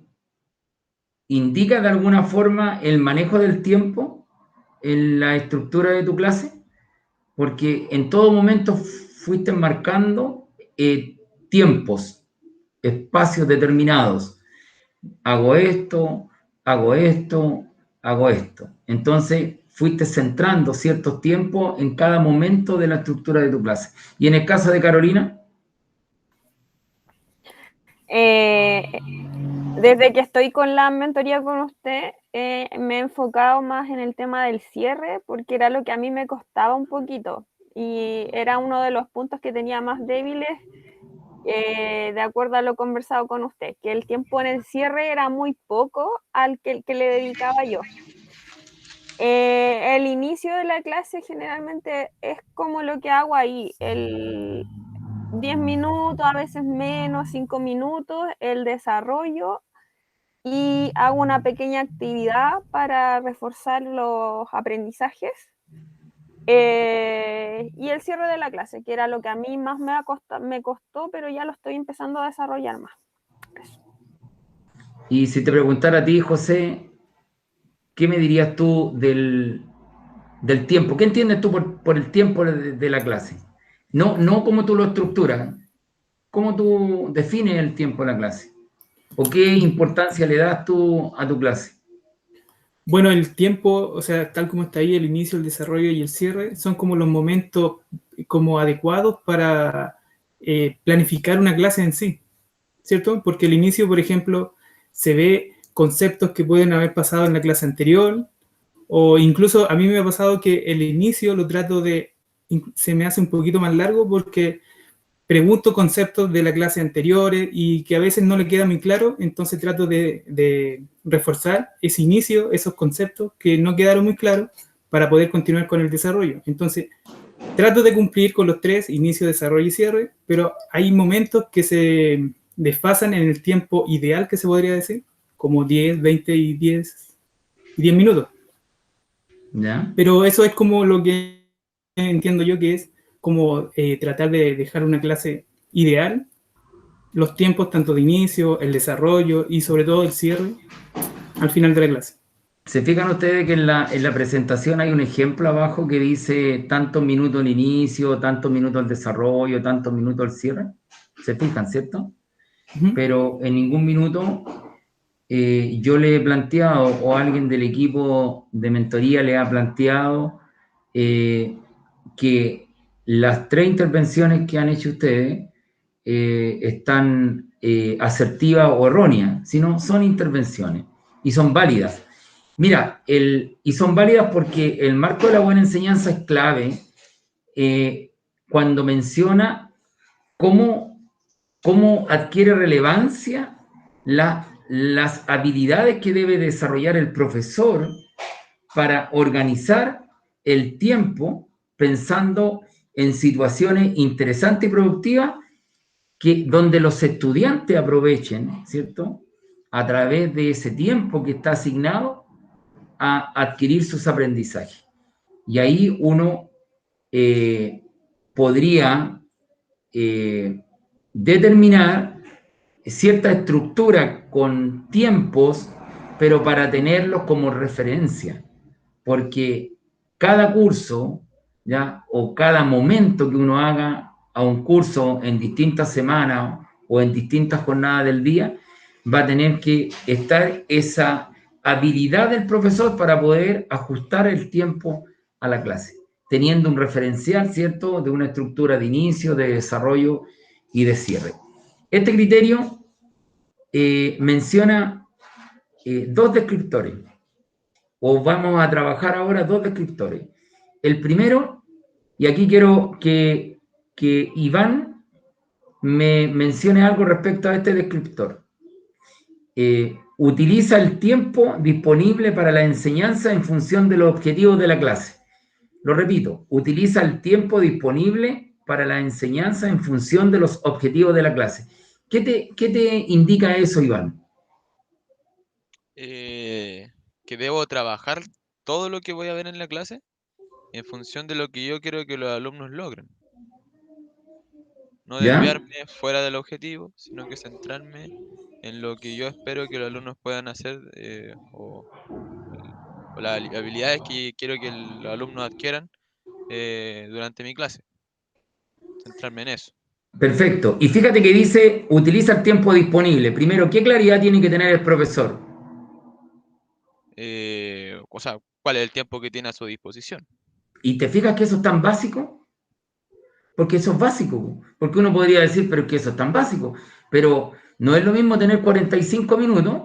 indica de alguna forma el manejo del tiempo en la estructura de tu clase? Porque en todo momento fuiste marcando tiempos, espacios determinados. Hago esto, hago esto, hago esto. Entonces, fuiste centrando ciertos tiempos en cada momento de la estructura de tu clase. Y en el caso de Carolina, Desde que estoy con la mentoría con usted, me he enfocado más en el tema del cierre, porque era lo que a mí me costaba un poquito y era uno de los puntos que tenía más débiles, de acuerdo a lo conversado con usted, que el tiempo en el cierre era muy poco al que le dedicaba yo. El inicio de la clase generalmente es como lo que hago ahí, el 10 minutos, a veces menos, 5 minutos, el desarrollo, y hago una pequeña actividad para reforzar los aprendizajes, y el cierre de la clase, que era lo que a mí más me costó, pero ya lo estoy empezando a desarrollar más. Eso. y si te preguntara a ti, José, ¿qué me dirías tú del tiempo? ¿Qué entiendes tú por el tiempo de la clase? No cómo tú lo estructuras, cómo tú defines el tiempo de la clase. ¿O qué importancia le das tú a tu clase? Bueno, el tiempo, o sea, tal como está ahí, el inicio, el desarrollo y el cierre, son como los momentos como adecuados para planificar una clase en sí, ¿cierto? Porque el inicio, por ejemplo, se ve conceptos que pueden haber pasado en la clase anterior, o incluso a mí me ha pasado que el inicio lo trato de, se me hace un poquito más largo porque pregunto conceptos de la clase anteriores y que a veces no le queda muy claro, entonces trato de reforzar ese inicio, esos conceptos que no quedaron muy claros para poder continuar con el desarrollo. Entonces, trato de cumplir con los tres, inicio, desarrollo y cierre, pero hay momentos que se desfasan en el tiempo ideal, que se podría decir, como 10, 20 y 10 minutos. ¿Ya? Pero eso es como lo que entiendo yo que es como tratar de dejar una clase ideal, los tiempos tanto de inicio, el desarrollo y sobre todo el cierre al final de la clase. ¿Se fijan ustedes que en la presentación hay un ejemplo abajo que dice tantos minutos al inicio, tantos minutos al desarrollo, tantos minutos al cierre? ¿Se fijan, cierto? Pero en ningún minuto yo le he planteado o alguien del equipo de mentoría le ha planteado que las 3 intervenciones que han hecho ustedes están asertivas o erróneas, sino son intervenciones y son válidas. Mira, y son válidas porque el marco de la buena enseñanza es clave cuando menciona cómo adquiere relevancia las habilidades que debe desarrollar el profesor para organizar el tiempo pensando en situaciones interesantes y productivas donde los estudiantes aprovechen, ¿cierto? A través de ese tiempo que está asignado a adquirir sus aprendizajes. Y ahí uno podría determinar cierta estructura con tiempos, pero para tenerlos como referencia, porque cada curso, ¿ya? O cada momento que uno haga a un curso en distintas semanas o en distintas jornadas del día, va a tener que estar esa habilidad del profesor para poder ajustar el tiempo a la clase, teniendo un referencial, ¿cierto?, de una estructura de inicio, de desarrollo y de cierre. Este criterio menciona 2 descriptores, o vamos a trabajar ahora 2 descriptores. El primero, y aquí quiero que Iván me mencione algo respecto a este descriptor. Utiliza el tiempo disponible para la enseñanza en función de los objetivos de la clase. Lo repito, utiliza el tiempo disponible para la enseñanza en función de los objetivos de la clase. ¿Qué te indica eso, Iván? Que debo trabajar todo lo que voy a ver en la clase en función de lo que yo quiero que los alumnos logren. No ¿Ya? desviarme fuera del objetivo, sino que centrarme en lo que yo espero que los alumnos puedan hacer o las habilidades que quiero que los alumnos adquieran durante mi clase. Centrarme en eso. Perfecto. Y fíjate que dice, utiliza el tiempo disponible. Primero, ¿qué claridad tiene que tener el profesor? O sea, ¿cuál es el tiempo que tiene a su disposición? ¿Y te fijas que eso es tan básico? Porque eso es básico. Porque uno podría decir, pero es que eso es tan básico. Pero no es lo mismo tener 45 minutos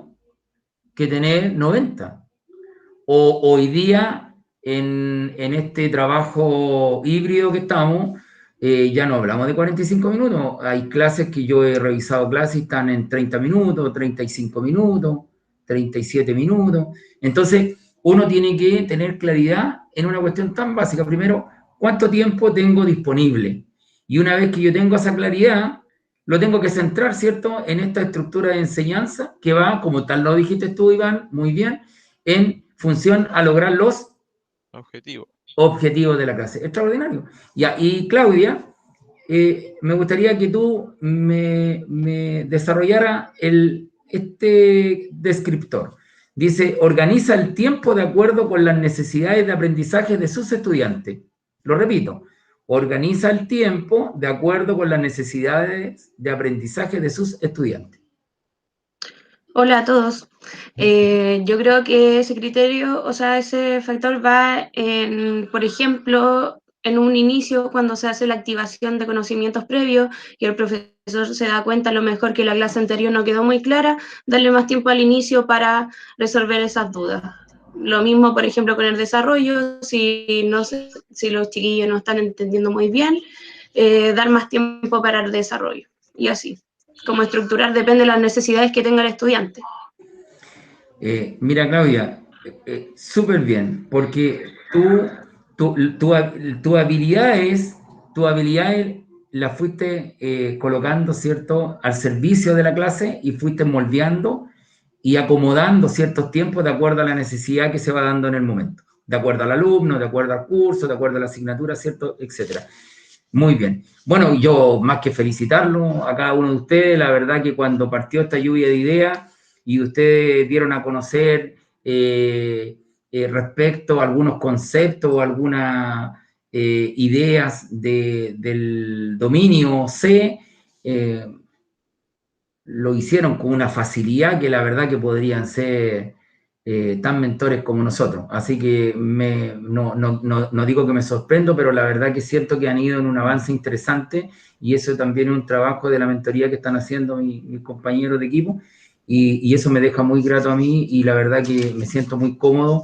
que tener 90. O hoy día, en este trabajo híbrido que estamos, ya no hablamos de 45 minutos. Hay clases que yo he revisado clases y están en 30 minutos, 35 minutos, 37 minutos. Entonces, uno tiene que tener claridad en una cuestión tan básica. Primero, ¿cuánto tiempo tengo disponible? Y una vez que yo tengo esa claridad, lo tengo que centrar, ¿cierto?, en esta estructura de enseñanza que va, como tal lo dijiste tú, Iván, muy bien, en función a lograr los objetivos de la clase. Extraordinario. Ya, y Claudia, me gustaría que tú me desarrollara este descriptor. Dice, organiza el tiempo de acuerdo con las necesidades de aprendizaje de sus estudiantes. Lo repito, organiza el tiempo de acuerdo con las necesidades de aprendizaje de sus estudiantes. Hola a todos. Yo creo que ese criterio, o sea, ese factor va en, por ejemplo, en un inicio cuando se hace la activación de conocimientos previos y el profesor se da cuenta a lo mejor que la clase anterior no quedó muy clara, darle más tiempo al inicio para resolver esas dudas. Lo mismo, por ejemplo, con el desarrollo, si los chiquillos no están entendiendo muy bien, dar más tiempo para el desarrollo y así. Como estructurar depende de las necesidades que tenga el estudiante. Mira, Claudia, súper bien, porque tu habilidades las fuiste colocando, ¿cierto?, al servicio de la clase y fuiste moldeando y acomodando ciertos tiempos de acuerdo a la necesidad que se va dando en el momento, de acuerdo al alumno, de acuerdo al curso, de acuerdo a la asignatura, ¿cierto?, etcétera. Muy bien. Bueno, yo más que felicitarlo a cada uno de ustedes, la verdad que cuando partió esta lluvia de ideas y ustedes dieron a conocer respecto a algunos conceptos o algunas ideas del dominio C, lo hicieron con una facilidad que la verdad que podrían ser tan mentores como nosotros. Así que no digo que me sorprendo, pero la verdad que siento que han ido en un avance interesante y eso también es un trabajo de la mentoría que están haciendo mis compañeros de equipo y eso me deja muy grato a mí y la verdad que me siento muy cómodo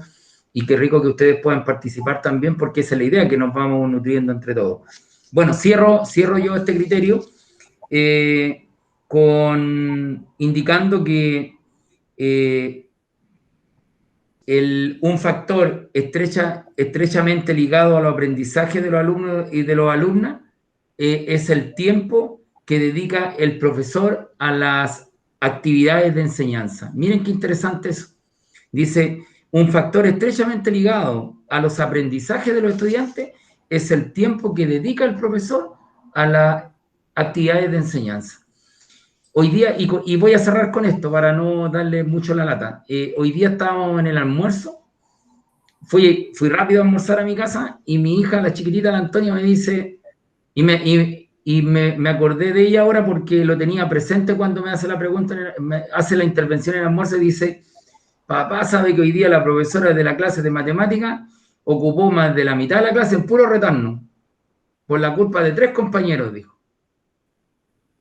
y qué rico que ustedes puedan participar también porque esa es la idea, que nos vamos nutriendo entre todos. Bueno, cierro yo este criterio indicando que un factor estrechamente ligado al aprendizaje de los alumnos y de las alumnas es el tiempo que dedica el profesor a las actividades de enseñanza. Miren qué interesante eso. Dice, un factor estrechamente ligado a los aprendizajes de los estudiantes es el tiempo que dedica el profesor a las actividades de enseñanza. Hoy día, y voy a cerrar con esto para no darle mucho la lata, hoy día estábamos en el almuerzo, fui rápido a almorzar a mi casa y mi hija, la chiquitita, la Antonia, me dice, y me acordé de ella ahora porque lo tenía presente cuando me hace la pregunta, me hace la intervención en el almuerzo y dice, papá, ¿sabe que hoy día la profesora de la clase de matemáticas ocupó más de la mitad de la clase en puro retarnos? Por la culpa de 3 compañeros, dijo.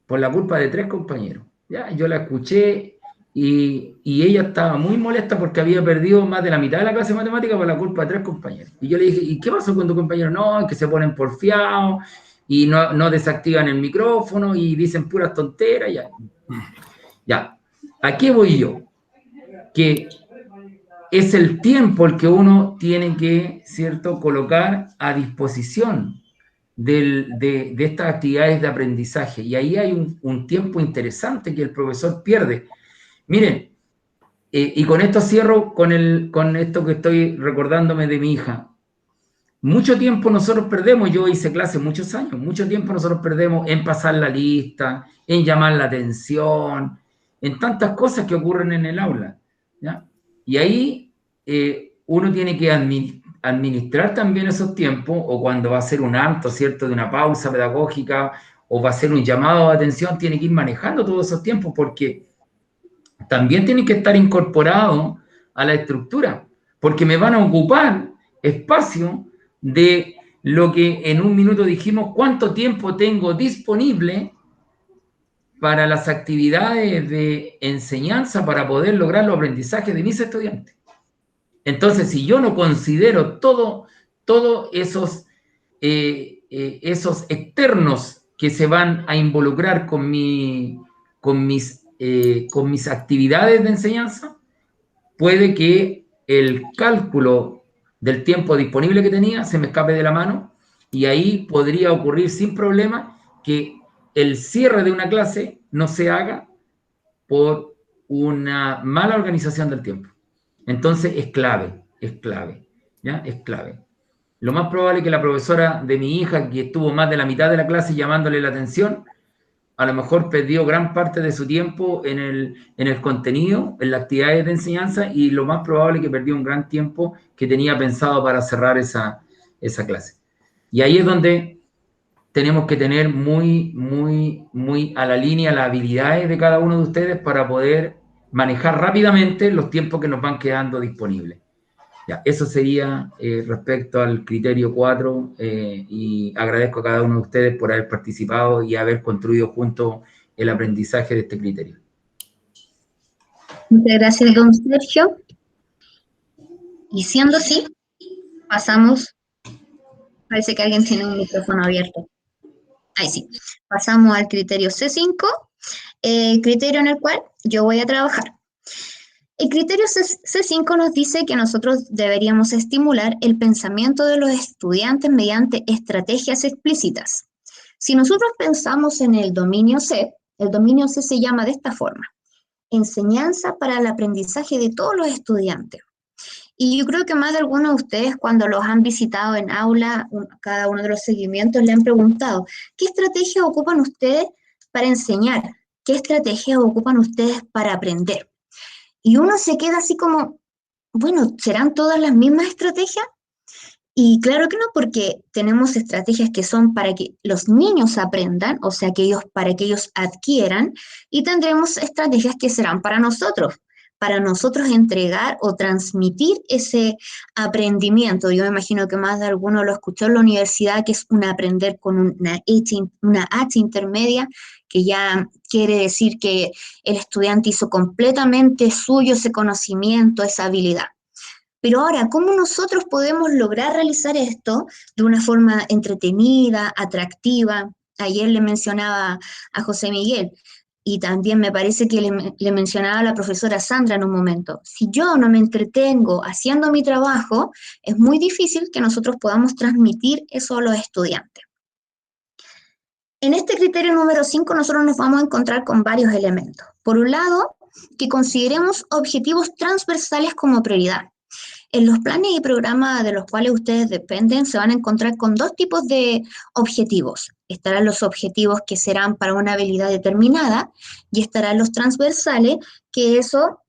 Por la culpa de 3 compañeros. Ya, yo la escuché y ella estaba muy molesta porque había perdido más de la mitad de la clase de matemáticas por la culpa de 3 compañeros. Y yo le dije, ¿y qué pasó con tu compañero? No, es que se ponen porfiados y no desactivan el micrófono y dicen puras tonteras. Ya. ¿A qué voy yo? Que es el tiempo el que uno tiene que, ¿cierto?, colocar a disposición de estas actividades de aprendizaje. Y ahí hay un tiempo interesante que el profesor pierde. Miren, y con esto cierro con esto que estoy recordándome de mi hija. Mucho tiempo nosotros perdemos, yo hice clase muchos años, mucho tiempo nosotros perdemos en pasar la lista, en llamar la atención, en tantas cosas que ocurren en el aula, ¿ya? Y ahí uno tiene que administrar también esos tiempos, o cuando va a hacer un alto, ¿cierto?, de una pausa pedagógica, o va a hacer un llamado de atención, tiene que ir manejando todos esos tiempos, porque también tienen que estar incorporados a la estructura, porque me van a ocupar espacio de lo que en un minuto dijimos, cuánto tiempo tengo disponible para las actividades de enseñanza para poder lograr los aprendizajes de mis estudiantes. Entonces, si yo no considero todos esos externos que se van a involucrar con mis actividades de enseñanza, puede que el cálculo del tiempo disponible que tenía se me escape de la mano, y ahí podría ocurrir sin problema que el cierre de una clase no se haga por una mala organización del tiempo. Entonces es clave, ¿ya? Es clave. Lo más probable es que la profesora de mi hija, que estuvo más de la mitad de la clase llamándole la atención, a lo mejor perdió gran parte de su tiempo en el contenido, en las actividades de enseñanza, y lo más probable es que perdió un gran tiempo que tenía pensado para cerrar esa clase. Y ahí es donde tenemos que tener muy a la línea las habilidades de cada uno de ustedes para poder manejar rápidamente los tiempos que nos van quedando disponibles. Ya, eso sería respecto al criterio 4, y agradezco a cada uno de ustedes por haber participado y haber construido juntos el aprendizaje de este criterio. Muchas gracias, don Sergio. Y siendo así, pasamos, parece que alguien tiene un micrófono abierto. Ahí sí, pasamos al criterio C5, criterio en el cual yo voy a trabajar. El criterio C5 nos dice que nosotros deberíamos estimular el pensamiento de los estudiantes mediante estrategias explícitas. Si nosotros pensamos en el dominio C se llama de esta forma: enseñanza para el aprendizaje de todos los estudiantes. Y yo creo que más de algunos de ustedes, cuando los han visitado en aula, cada uno de los seguimientos, le han preguntado, ¿qué estrategias ocupan ustedes para enseñar? ¿Qué estrategias ocupan ustedes para aprender? Y uno se queda así como, bueno, ¿serán todas las mismas estrategias? Y claro que no, porque tenemos estrategias que son para que los niños aprendan, o sea, para que ellos adquieran, y tendremos estrategias que serán para nosotros entregar o transmitir ese aprendimiento. Yo me imagino que más de alguno lo escuchó en la universidad, que es un aprender con una H intermedia, que ya quiere decir que el estudiante hizo completamente suyo ese conocimiento, esa habilidad. Pero ahora, ¿cómo nosotros podemos lograr realizar esto de una forma entretenida, atractiva? Ayer le mencionaba a José Miguel, y también me parece que le mencionaba a la profesora Sandra en un momento. Si yo no me entretengo haciendo mi trabajo, es muy difícil que nosotros podamos transmitir eso a los estudiantes. En este criterio número 5 nosotros nos vamos a encontrar con varios elementos. Por un lado, que consideremos objetivos transversales como prioridad. En los planes y programas de los cuales ustedes dependen se van a encontrar con dos tipos de objetivos. Estarán los objetivos que serán para una habilidad determinada y estarán los transversales, que eso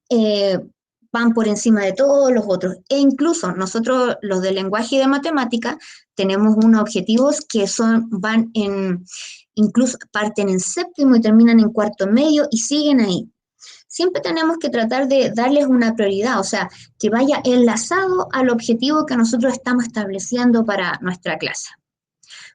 van por encima de todos los otros. E incluso nosotros, los de lenguaje y de matemática, tenemos unos objetivos que incluso parten en séptimo y terminan en cuarto medio y siguen ahí. Siempre tenemos que tratar de darles una prioridad, o sea, que vaya enlazado al objetivo que nosotros estamos estableciendo para nuestra clase.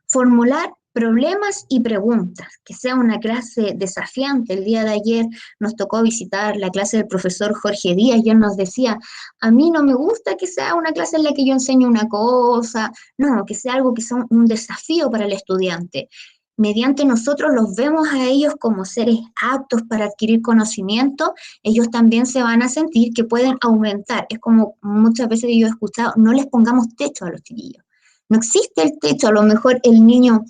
Formular problemas y preguntas, que sea una clase desafiante. El día de ayer nos tocó visitar la clase del profesor Jorge Díaz y él nos decía, a mí no me gusta que sea una clase en la que yo enseñe una cosa, no, que sea algo que sea un desafío para el estudiante. Mediante nosotros los vemos a ellos como seres aptos para adquirir conocimiento, ellos también se van a sentir que pueden aumentar. Es como muchas veces yo he escuchado, no les pongamos techo a los chiquillos. No existe el techo, a lo mejor el niño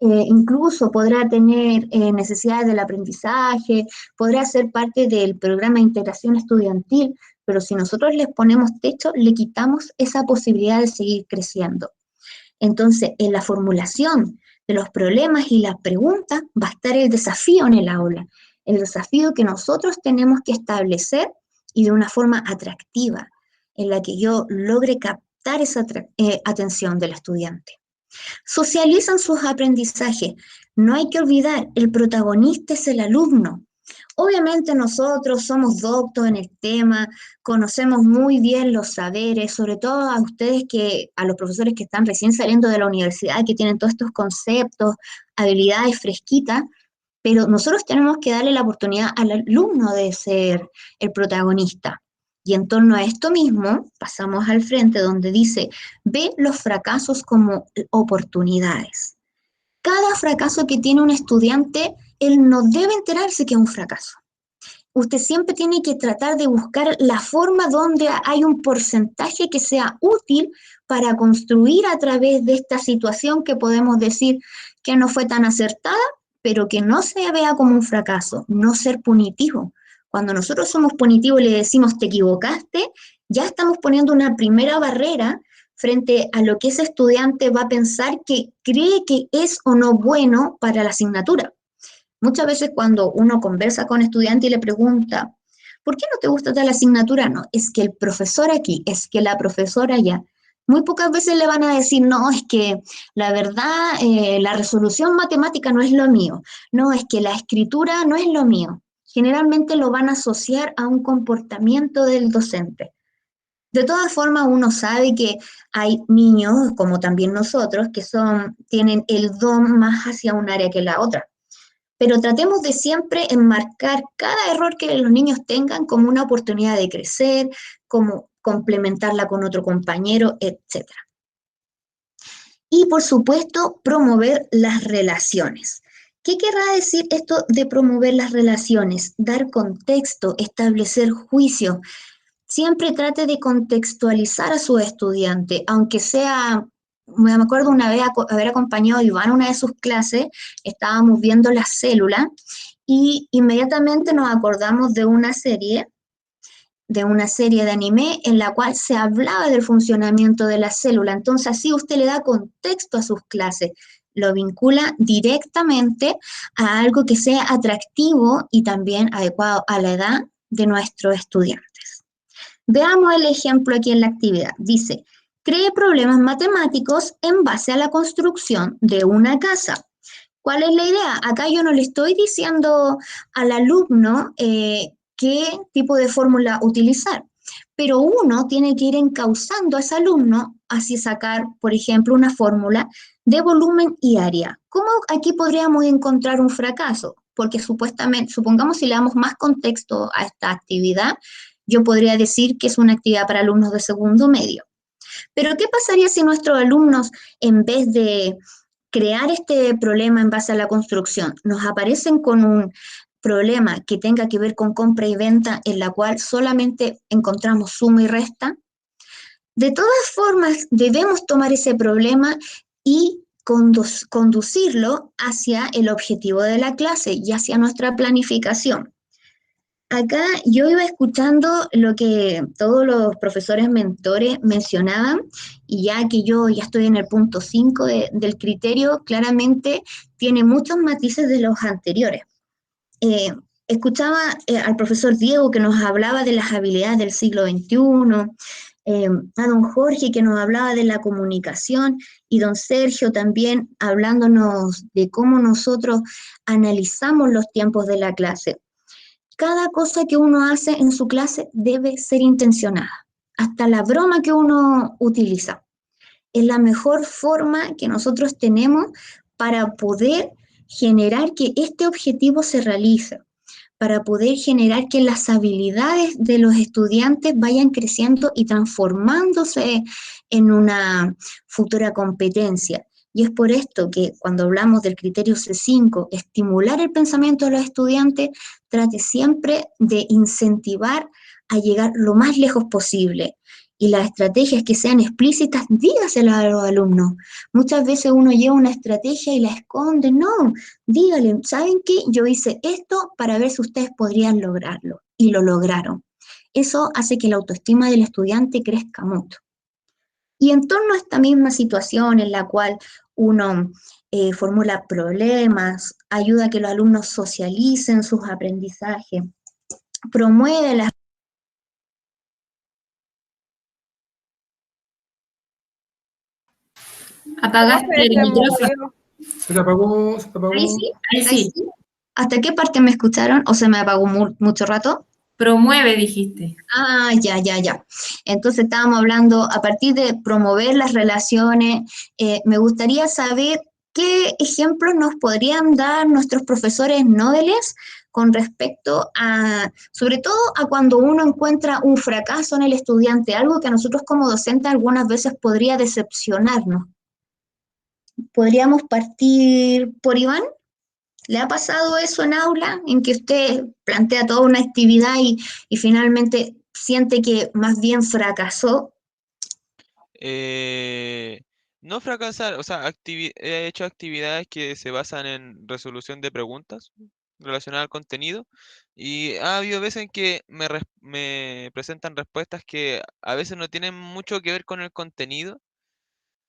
incluso podrá tener necesidades del aprendizaje, podrá ser parte del programa de integración estudiantil, pero si nosotros les ponemos techo, le quitamos esa posibilidad de seguir creciendo. Entonces, en la formulación de los problemas y las preguntas va a estar el desafío en el aula. el desafío que nosotros tenemos que establecer y de una forma atractiva, en la que yo logre captar esa atención del estudiante. Socializan sus aprendizajes. No hay que olvidar, el protagonista es el alumno. Obviamente nosotros somos doctos en el tema, conocemos muy bien los saberes, sobre todo a ustedes, a los profesores que están recién saliendo de la universidad, que tienen todos estos conceptos, habilidades fresquitas, pero nosotros tenemos que darle la oportunidad al alumno de ser el protagonista. Y en torno a esto mismo, pasamos al frente donde dice, ve los fracasos como oportunidades. Cada fracaso que tiene un estudiante, él no debe enterarse que es un fracaso. Usted siempre tiene que tratar de buscar la forma donde hay un porcentaje que sea útil para construir a través de esta situación que podemos decir que no fue tan acertada, pero que no se vea como un fracaso, no ser punitivo. Cuando nosotros somos punitivos y le decimos te equivocaste, ya estamos poniendo una primera barrera frente a lo que ese estudiante va a pensar que cree que es o no bueno para la asignatura. Muchas veces cuando uno conversa con estudiantes y le pregunta, ¿por qué no te gusta tal asignatura? No, es que el profesor aquí, es que la profesora allá. Muy pocas veces le van a decir, no, es que la verdad, la resolución matemática no es lo mío. No, es que la escritura no es lo mío. Generalmente lo van a asociar a un comportamiento del docente. De todas formas, uno sabe que hay niños, como también nosotros, que tienen el don más hacia un área que la otra. Pero tratemos de siempre enmarcar cada error que los niños tengan como una oportunidad de crecer, como complementarla con otro compañero, etc. Y por supuesto, promover las relaciones. ¿Qué querrá decir esto de promover las relaciones? Dar contexto, establecer juicio. Siempre trate de contextualizar a su estudiante, aunque sea, me acuerdo una vez haber acompañado a Iván a una de sus clases, estábamos viendo la célula y inmediatamente nos acordamos de una serie de anime en la cual se hablaba del funcionamiento de la célula. Entonces así usted le da contexto a sus clases, lo vincula directamente a algo que sea atractivo y también adecuado a la edad de nuestros estudiantes. Veamos el ejemplo aquí en la actividad. Dice, cree problemas matemáticos en base a la construcción de una casa. ¿Cuál es la idea? Acá yo no le estoy diciendo al alumno qué tipo de fórmula utilizar, pero uno tiene que ir encauzando a ese alumno hacia sacar, por ejemplo, una fórmula de volumen y área. ¿Cómo aquí podríamos encontrar un fracaso? Porque supuestamente, supongamos si le damos más contexto a esta actividad, yo podría decir que es una actividad para alumnos de segundo medio. Pero ¿qué pasaría si nuestros alumnos, en vez de crear este problema en base a la construcción, nos aparecen con un problema que tenga que ver con compra y venta, en la cual solamente encontramos suma y resta? De todas formas, debemos tomar ese problema y conducirlo hacia el objetivo de la clase y hacia nuestra planificación. Acá yo iba escuchando lo que todos los profesores mentores mencionaban, y ya que yo ya estoy en el punto 5 del criterio, claramente tiene muchos matices de los anteriores. Escuchaba al profesor Diego que nos hablaba de las habilidades del siglo XXI, a don Jorge que nos hablaba de la comunicación, y don Sergio también hablándonos de cómo nosotros analizamos los tiempos de la clase. Cada cosa que uno hace en su clase debe ser intencionada, hasta la broma que uno utiliza. Es la mejor forma que nosotros tenemos para poder generar que este objetivo se realice, para poder generar que las habilidades de los estudiantes vayan creciendo y transformándose en una futura competencia. Y es por esto que cuando hablamos del criterio C5, estimular el pensamiento de los estudiantes, trate siempre de incentivar a llegar lo más lejos posible. Y las estrategias que sean explícitas, dígaselas a los alumnos. Muchas veces uno lleva una estrategia y la esconde. No, dígale, ¿saben qué? Yo hice esto para ver si ustedes podrían lograrlo. Y lo lograron. Eso hace que la autoestima del estudiante crezca mucho. Y en torno a esta misma situación en la cual uno formula problemas, ayuda a que los alumnos socialicen sus aprendizajes, promueve las... Apagaste Profe, el se micrófono. murió. Se te apagó, se te apagó. Ahí sí, Ahí sí. ¿Hasta qué parte me escucharon o se me apagó mucho rato? Promueve, dijiste. Ah, ya. Entonces estábamos hablando, a partir de promover las relaciones, me gustaría saber qué ejemplos nos podrían dar nuestros profesores noveles con respecto a, sobre todo a cuando uno encuentra un fracaso en el estudiante, algo que a nosotros como docentes algunas veces podría decepcionarnos. ¿Podríamos partir por Iván? ¿Le ha pasado eso en aula, en que usted plantea toda una actividad y finalmente siente que más bien fracasó? No fracasar, o sea, he hecho actividades que se basan en resolución de preguntas relacionadas al contenido y ha habido veces en que me presentan respuestas que a veces no tienen mucho que ver con el contenido,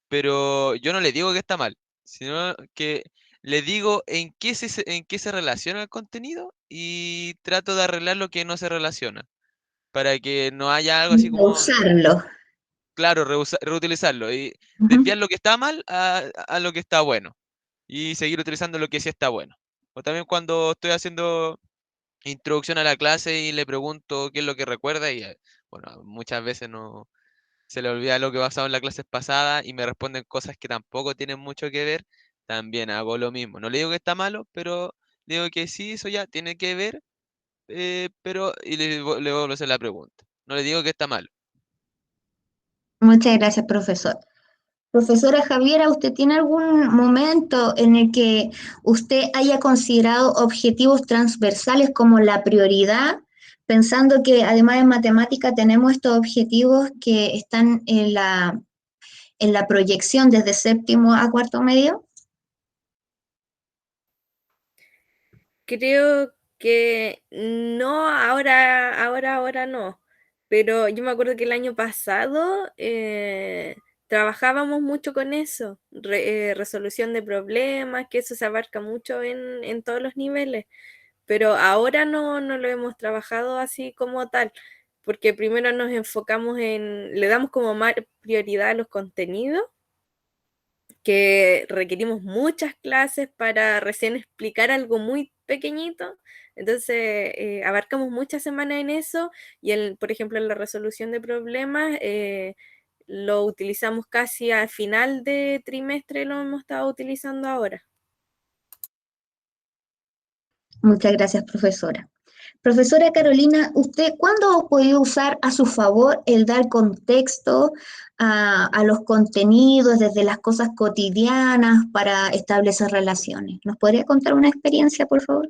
pero yo no le digo que está mal, sino que le digo en qué se relaciona el contenido y trato de arreglar lo que no se relaciona, para que no haya algo así como, Usarlo. claro, reutilizarlo y Ujú. desviar lo que está mal a lo que está bueno y seguir utilizando lo que sí está bueno. O también cuando estoy haciendo introducción a la clase y le pregunto qué es lo que recuerda y bueno, muchas veces no se le olvida lo que pasaba en la clase pasada y me responden cosas que tampoco tienen mucho que ver, también hago lo mismo. No le digo que está malo, pero le digo que sí, eso ya tiene que ver, pero y le vuelvo a hacer la pregunta. No le digo que está malo. Muchas gracias, profesor. Profesora Javiera, ¿usted tiene algún momento en el que usted haya considerado objetivos transversales como la prioridad, pensando que además en matemática tenemos estos objetivos que están en la proyección desde séptimo a cuarto medio? Creo que no, ahora no. Pero yo me acuerdo que el año pasado trabajábamos mucho con eso, resolución de problemas, que eso se abarca mucho en todos los niveles. Pero ahora no lo hemos trabajado así como tal, porque primero nos enfocamos le damos como más prioridad a los contenidos, que requerimos muchas clases para recién explicar algo muy pequeñito. Entonces, abarcamos muchas semanas en eso y, por ejemplo, en la resolución de problemas, lo utilizamos casi al final de trimestre, lo hemos estado utilizando ahora. Muchas gracias, profesora. Profesora Carolina, ¿usted cuándo ha podido usar a su favor el dar contexto a los contenidos desde las cosas cotidianas para establecer relaciones? ¿Nos podría contar una experiencia, por favor?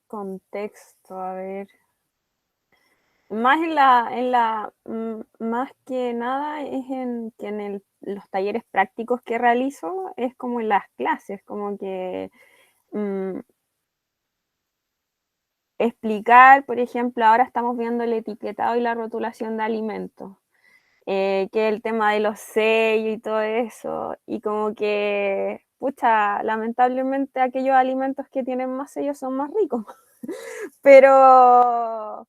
Contexto, a ver. Más más que nada es que en los talleres prácticos que realizo es como en las clases, como que explicar, por ejemplo, ahora estamos viendo el etiquetado y la rotulación de alimentos, que es el tema de los sellos y todo eso, y como que, pucha, lamentablemente aquellos alimentos que tienen más sellos son más ricos, pero,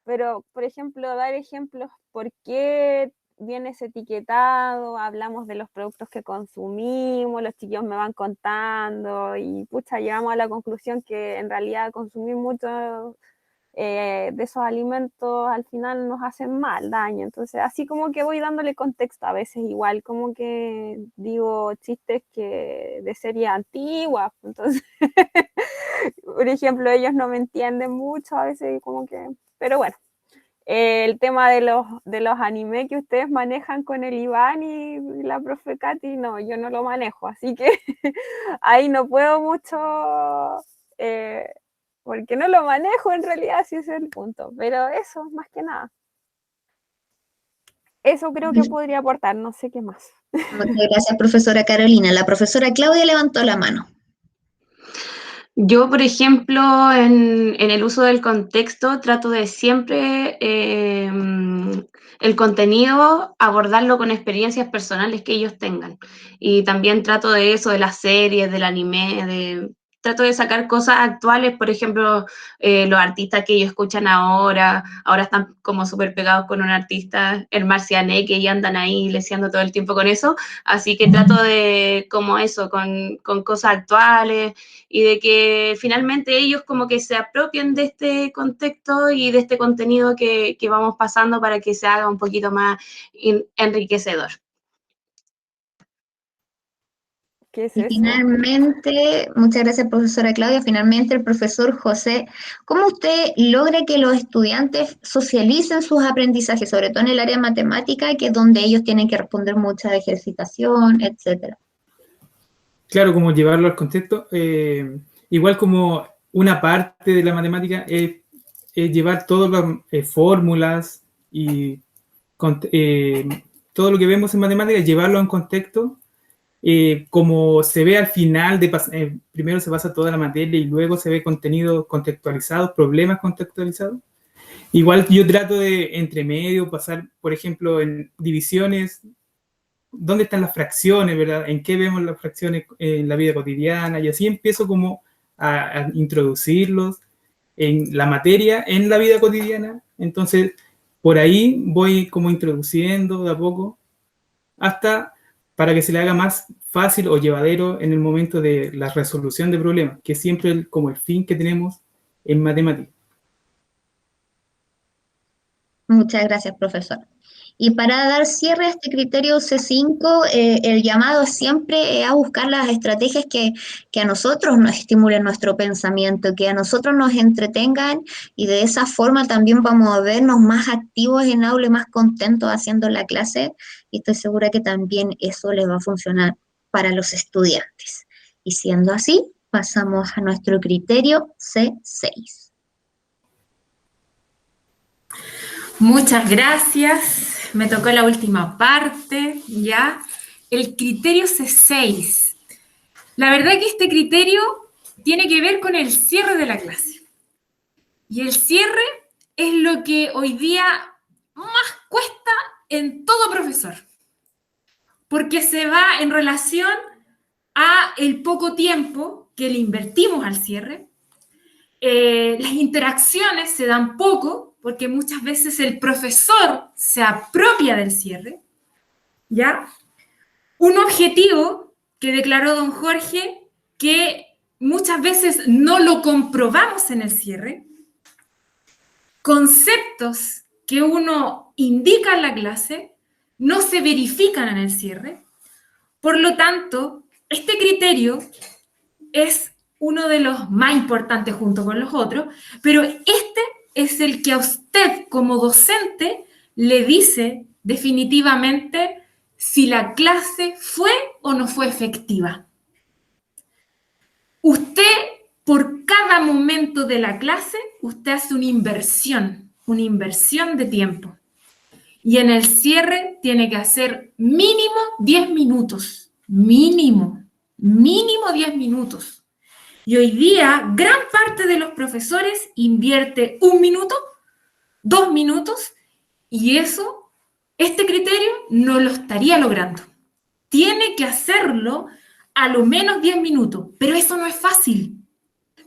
por ejemplo, dar ejemplos, ¿por qué viene ese etiquetado? Hablamos de los productos que consumimos, los chiquillos me van contando y pucha, llegamos a la conclusión que en realidad consumir mucho de esos alimentos al final nos hacen mal, daño. Entonces, así como que voy dándole contexto, a veces igual como que digo chistes que de serie antigua, entonces, por ejemplo, ellos no me entienden mucho, a veces como que, pero bueno. El tema de los anime que ustedes manejan con el Iván y la profe Katy, no, yo no lo manejo, así que ahí no puedo mucho, porque no lo manejo en realidad, si ese es el punto, pero eso, más que nada. Eso creo que podría aportar, no sé qué más. Muchas gracias, profesora Carolina. La profesora Claudia levantó la mano. Yo, por ejemplo, en el uso del contexto, trato de siempre el contenido abordarlo con experiencias personales que ellos tengan. Y también trato de eso, de las series, del anime, trato de sacar cosas actuales, por ejemplo, los artistas que ellos escuchan ahora están como súper pegados con un artista, el Marcianeque, y andan ahí leseando todo el tiempo con eso. Así que trato de, como eso, con cosas actuales, y de que finalmente ellos como que se apropien de este contexto y de este contenido que vamos pasando para que se haga un poquito más enriquecedor. ¿Qué es Y eso? finalmente, muchas gracias, profesora Claudia. Finalmente, el profesor José, ¿cómo usted logra que los estudiantes socialicen sus aprendizajes, sobre todo en el área matemática, que es donde ellos tienen que responder mucha ejercitación, etcétera? Claro, como llevarlo al contexto, igual como una parte de la matemática es llevar todas las fórmulas y todo lo que vemos en matemáticas, llevarlo a un contexto, como se ve al final, primero se pasa toda la materia y luego se ve contenidos contextualizados, problemas contextualizados. Igual yo trato de, entre medio, pasar, por ejemplo, en divisiones, dónde están las fracciones, ¿verdad? En qué vemos las fracciones en la vida cotidiana, y así empiezo como a introducirlos en la materia, en la vida cotidiana. Entonces, por ahí voy como introduciendo de a poco, hasta para que se le haga más fácil o llevadero en el momento de la resolución de problemas, que es siempre como el fin que tenemos en matemáticas. Muchas gracias, profesor. Y para dar cierre a este criterio C5, el llamado siempre es a buscar las estrategias que a nosotros nos estimulen nuestro pensamiento, que a nosotros nos entretengan, y de esa forma también vamos a vernos más activos en aula y más contentos haciendo la clase, y estoy segura que también eso les va a funcionar para los estudiantes. Y siendo así, pasamos a nuestro criterio C6. Muchas gracias. Me tocó la última parte, ¿ya? El criterio C6. La verdad que este criterio tiene que ver con el cierre de la clase. Y el cierre es lo que hoy día más cuesta en todo profesor, porque se va en relación a el poco tiempo que le invertimos al cierre. Las interacciones se dan poco, porque muchas veces el profesor se apropia del cierre, ¿ya? Un objetivo que declaró don Jorge, que muchas veces no lo comprobamos en el cierre. Conceptos que uno indica en la clase no se verifican en el cierre. Por lo tanto, este criterio es uno de los más importantes junto con los otros, pero este es el que a usted como docente le dice definitivamente si la clase fue o no fue efectiva. Usted, por cada momento de la clase, usted hace una inversión de tiempo. Y en el cierre tiene que hacer mínimo 10 minutos, mínimo 10 minutos. Y hoy día, gran parte de los profesores invierte 1 minuto, 2 minutos, y eso, este criterio no lo estaría logrando. Tiene que hacerlo a lo menos 10 minutos, pero eso no es fácil.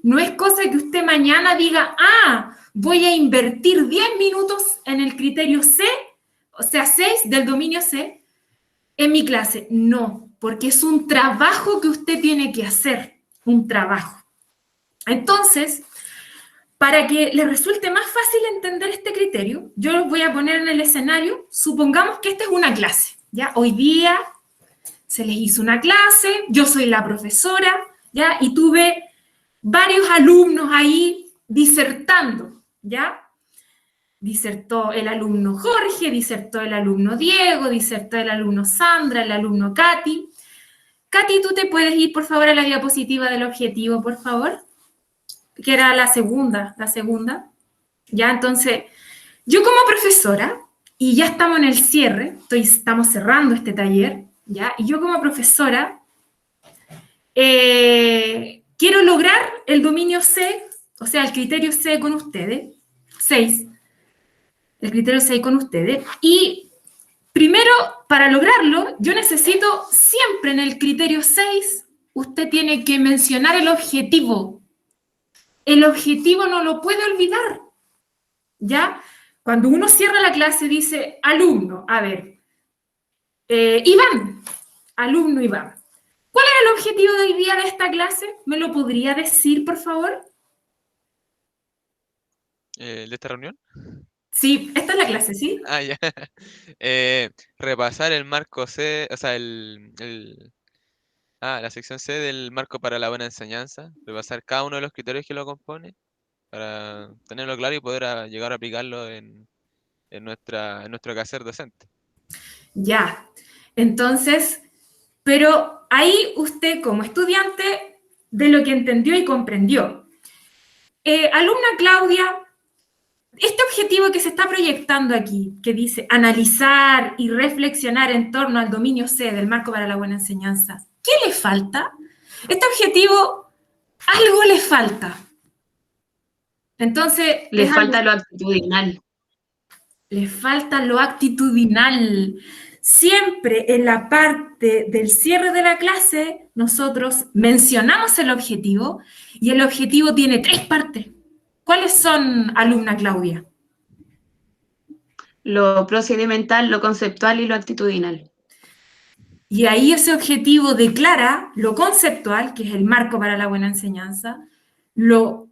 No es cosa que usted mañana diga, voy a invertir 10 minutos en el criterio C, o sea, 6 del dominio C, en mi clase. No, porque es un trabajo que usted tiene que hacer, un trabajo. Entonces, para que les resulte más fácil entender este criterio, yo los voy a poner en el escenario. Supongamos que esta es una clase, ¿ya? Hoy día se les hizo una clase, yo soy la profesora, ¿ya? Y tuve varios alumnos ahí disertando, ¿ya? Disertó el alumno Jorge, disertó el alumno Diego, disertó el alumno Sandra, el alumno Katy. Katy, ¿tú te puedes ir, por favor, a la diapositiva del objetivo, por favor? Que era la segunda. Ya, entonces, yo como profesora, y ya estamos en el cierre, estamos cerrando este taller, ¿ya? Y yo como profesora, quiero lograr el dominio C, o sea, el criterio C con ustedes, 6, el criterio 6 con ustedes, y primero, para lograrlo, yo necesito siempre en el criterio 6, usted tiene que mencionar el objetivo. El objetivo no lo puede olvidar, ¿ya? Cuando uno cierra la clase dice, alumno, a ver, Iván, alumno Iván, ¿cuál era el objetivo de hoy día de esta clase? ¿Me lo podría decir, por favor? ¿De esta reunión? Sí, esta es la clase, ¿sí? Ah, ya. Repasar el marco C, o sea, la sección C del marco para la buena enseñanza, repasar cada uno de los criterios que lo compone, para tenerlo claro y poder llegar a aplicarlo en nuestro quehacer docente. Ya, entonces, pero ahí usted como estudiante, de lo que entendió y comprendió. Alumna Claudia, este objetivo que se está proyectando aquí, que dice analizar y reflexionar en torno al dominio C del marco para la buena enseñanza, ¿qué le falta? Este objetivo, algo le falta. Entonces... Le falta lo actitudinal. Le falta lo actitudinal. Siempre en la parte del cierre de la clase, nosotros mencionamos el objetivo y el objetivo tiene 3 partes. ¿Cuáles son, alumna Claudia? Lo procedimental, lo conceptual y lo actitudinal. Y ahí ese objetivo declara lo conceptual, que es el marco para la buena enseñanza, lo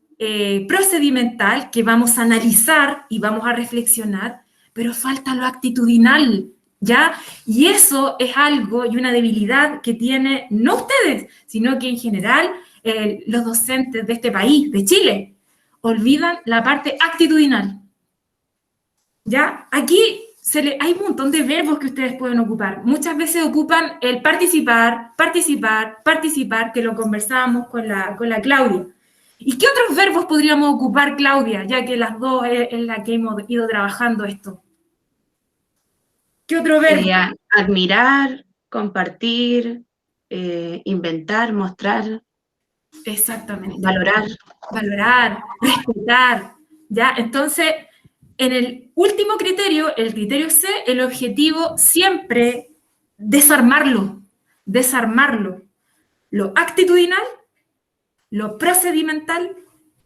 procedimental, que vamos a analizar y vamos a reflexionar, pero falta lo actitudinal, ¿ya? Y eso es algo y una debilidad que tiene, no ustedes, sino que en general los docentes de este país, de Chile, olvidan la parte actitudinal, ¿ya? Aquí hay un montón de verbos que ustedes pueden ocupar. Muchas veces ocupan el participar, que lo conversábamos con la Claudia. ¿Y qué otros verbos podríamos ocupar, Claudia, ya que las dos es la que hemos ido trabajando esto? ¿Qué otro verbo? Admirar, compartir, inventar, mostrar. Exactamente. Valorar, respetar, ¿ya? Entonces, en el último criterio, el criterio C, el objetivo siempre desarmarlo. Lo actitudinal, lo procedimental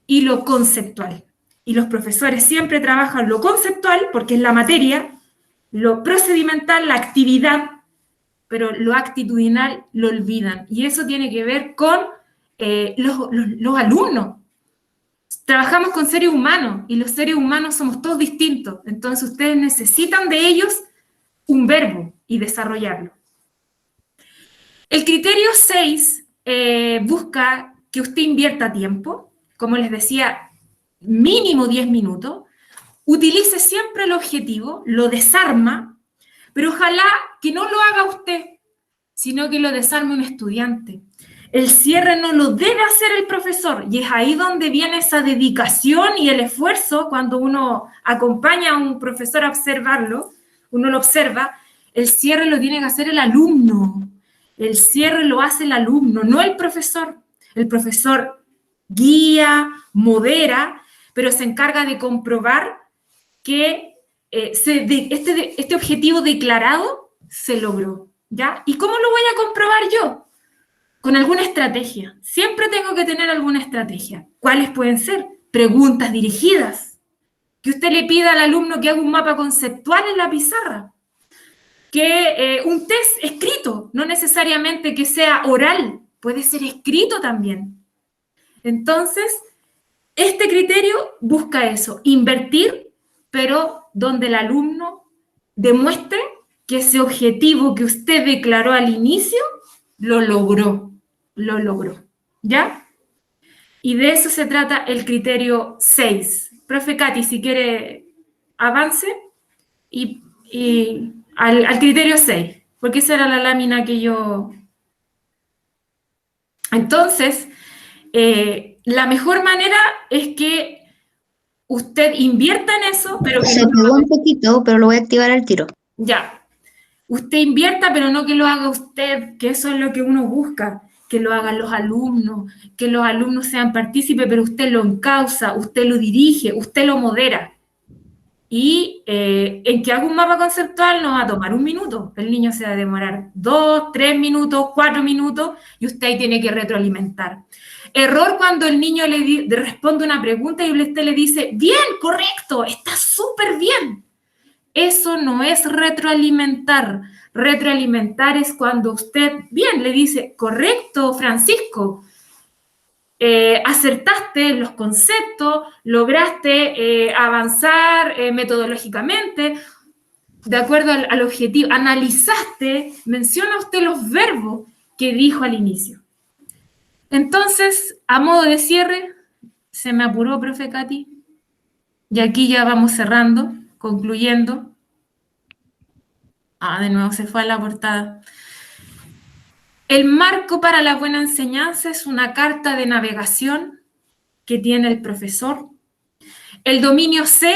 y lo conceptual. Y los profesores siempre trabajan lo conceptual, porque es la materia, lo procedimental, la actividad, pero lo actitudinal lo olvidan. Y eso tiene que ver con los alumnos. Trabajamos con seres humanos y los seres humanos somos todos distintos. Entonces ustedes necesitan de ellos un verbo y desarrollarlo. El criterio 6 busca que usted invierta tiempo, como les decía, mínimo 10 minutos, utilice siempre el objetivo, lo desarma, pero ojalá que no lo haga usted, sino que lo desarme un estudiante. El cierre no lo debe hacer el profesor, y es ahí donde viene esa dedicación y el esfuerzo cuando uno acompaña a un profesor a observarlo, uno lo observa, el cierre lo tiene que hacer el alumno. El cierre lo hace el alumno, no el profesor. El profesor guía, modera, pero se encarga de comprobar que este objetivo declarado se logró, ¿ya? ¿Y cómo lo voy a comprobar yo? Con alguna estrategia. Siempre tengo que tener alguna estrategia. ¿Cuáles pueden ser? Preguntas dirigidas. Que usted le pida al alumno que haga un mapa conceptual en la pizarra. Que un test escrito, no necesariamente que sea oral, puede ser escrito también. Entonces, este criterio busca eso, invertir, pero donde el alumno demuestre que ese objetivo que usted declaró al inicio, lo logró, ¿ya? Y de eso se trata el criterio 6. Profe Katy, si quiere, avance y al criterio 6, porque esa era la lámina que yo... Entonces, la mejor manera es que usted invierta en eso, pero... Se pegó un poquito, pero lo voy a activar al tiro. Ya. Usted invierta, pero no que lo haga usted, que eso es lo que uno busca. que lo hagan los alumnos sean partícipes, pero usted lo encausa, usted lo dirige, usted lo modera. Y en que haga un mapa conceptual no va a tomar 1 minuto, el niño se va a demorar 2, 3 minutos, 4 minutos, y usted ahí tiene que retroalimentar. Error cuando el niño le responde una pregunta y usted le dice, bien, correcto, está súper bien. Eso no es retroalimentar. Retroalimentar es cuando usted, bien, le dice, correcto, Francisco, acertaste en los conceptos, lograste avanzar metodológicamente, de acuerdo al objetivo, analizaste, menciona usted los verbos que dijo al inicio. Entonces, a modo de cierre, se me apuró, profe Katy, y aquí ya vamos cerrando, concluyendo. De nuevo se fue a la portada. El marco para la buena enseñanza es una carta de navegación que tiene el profesor. El dominio C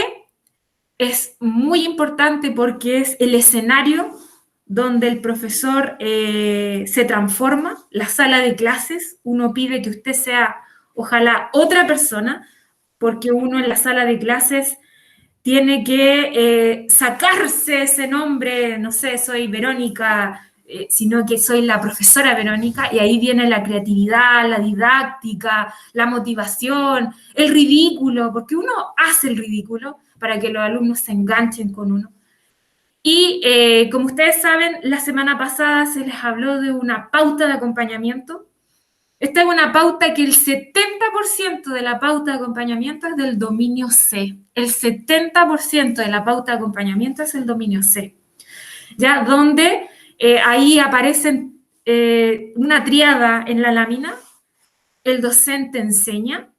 es muy importante porque es el escenario donde el profesor se transforma, la sala de clases. Uno pide que usted sea, ojalá, otra persona, porque uno en la sala de clases tiene que sacarse ese nombre, no sé, soy Verónica, sino que soy la profesora Verónica, y ahí viene la creatividad, la didáctica, la motivación, el ridículo, porque uno hace el ridículo para que los alumnos se enganchen con uno. Y como ustedes saben, la semana pasada se les habló de una pauta de acompañamiento. Esta es una pauta que el 70% de la pauta de acompañamiento es del dominio C. El 70% de la pauta de acompañamiento es el dominio C. ¿Ya? Donde ahí aparecen una tríada en la lámina. El docente enseña,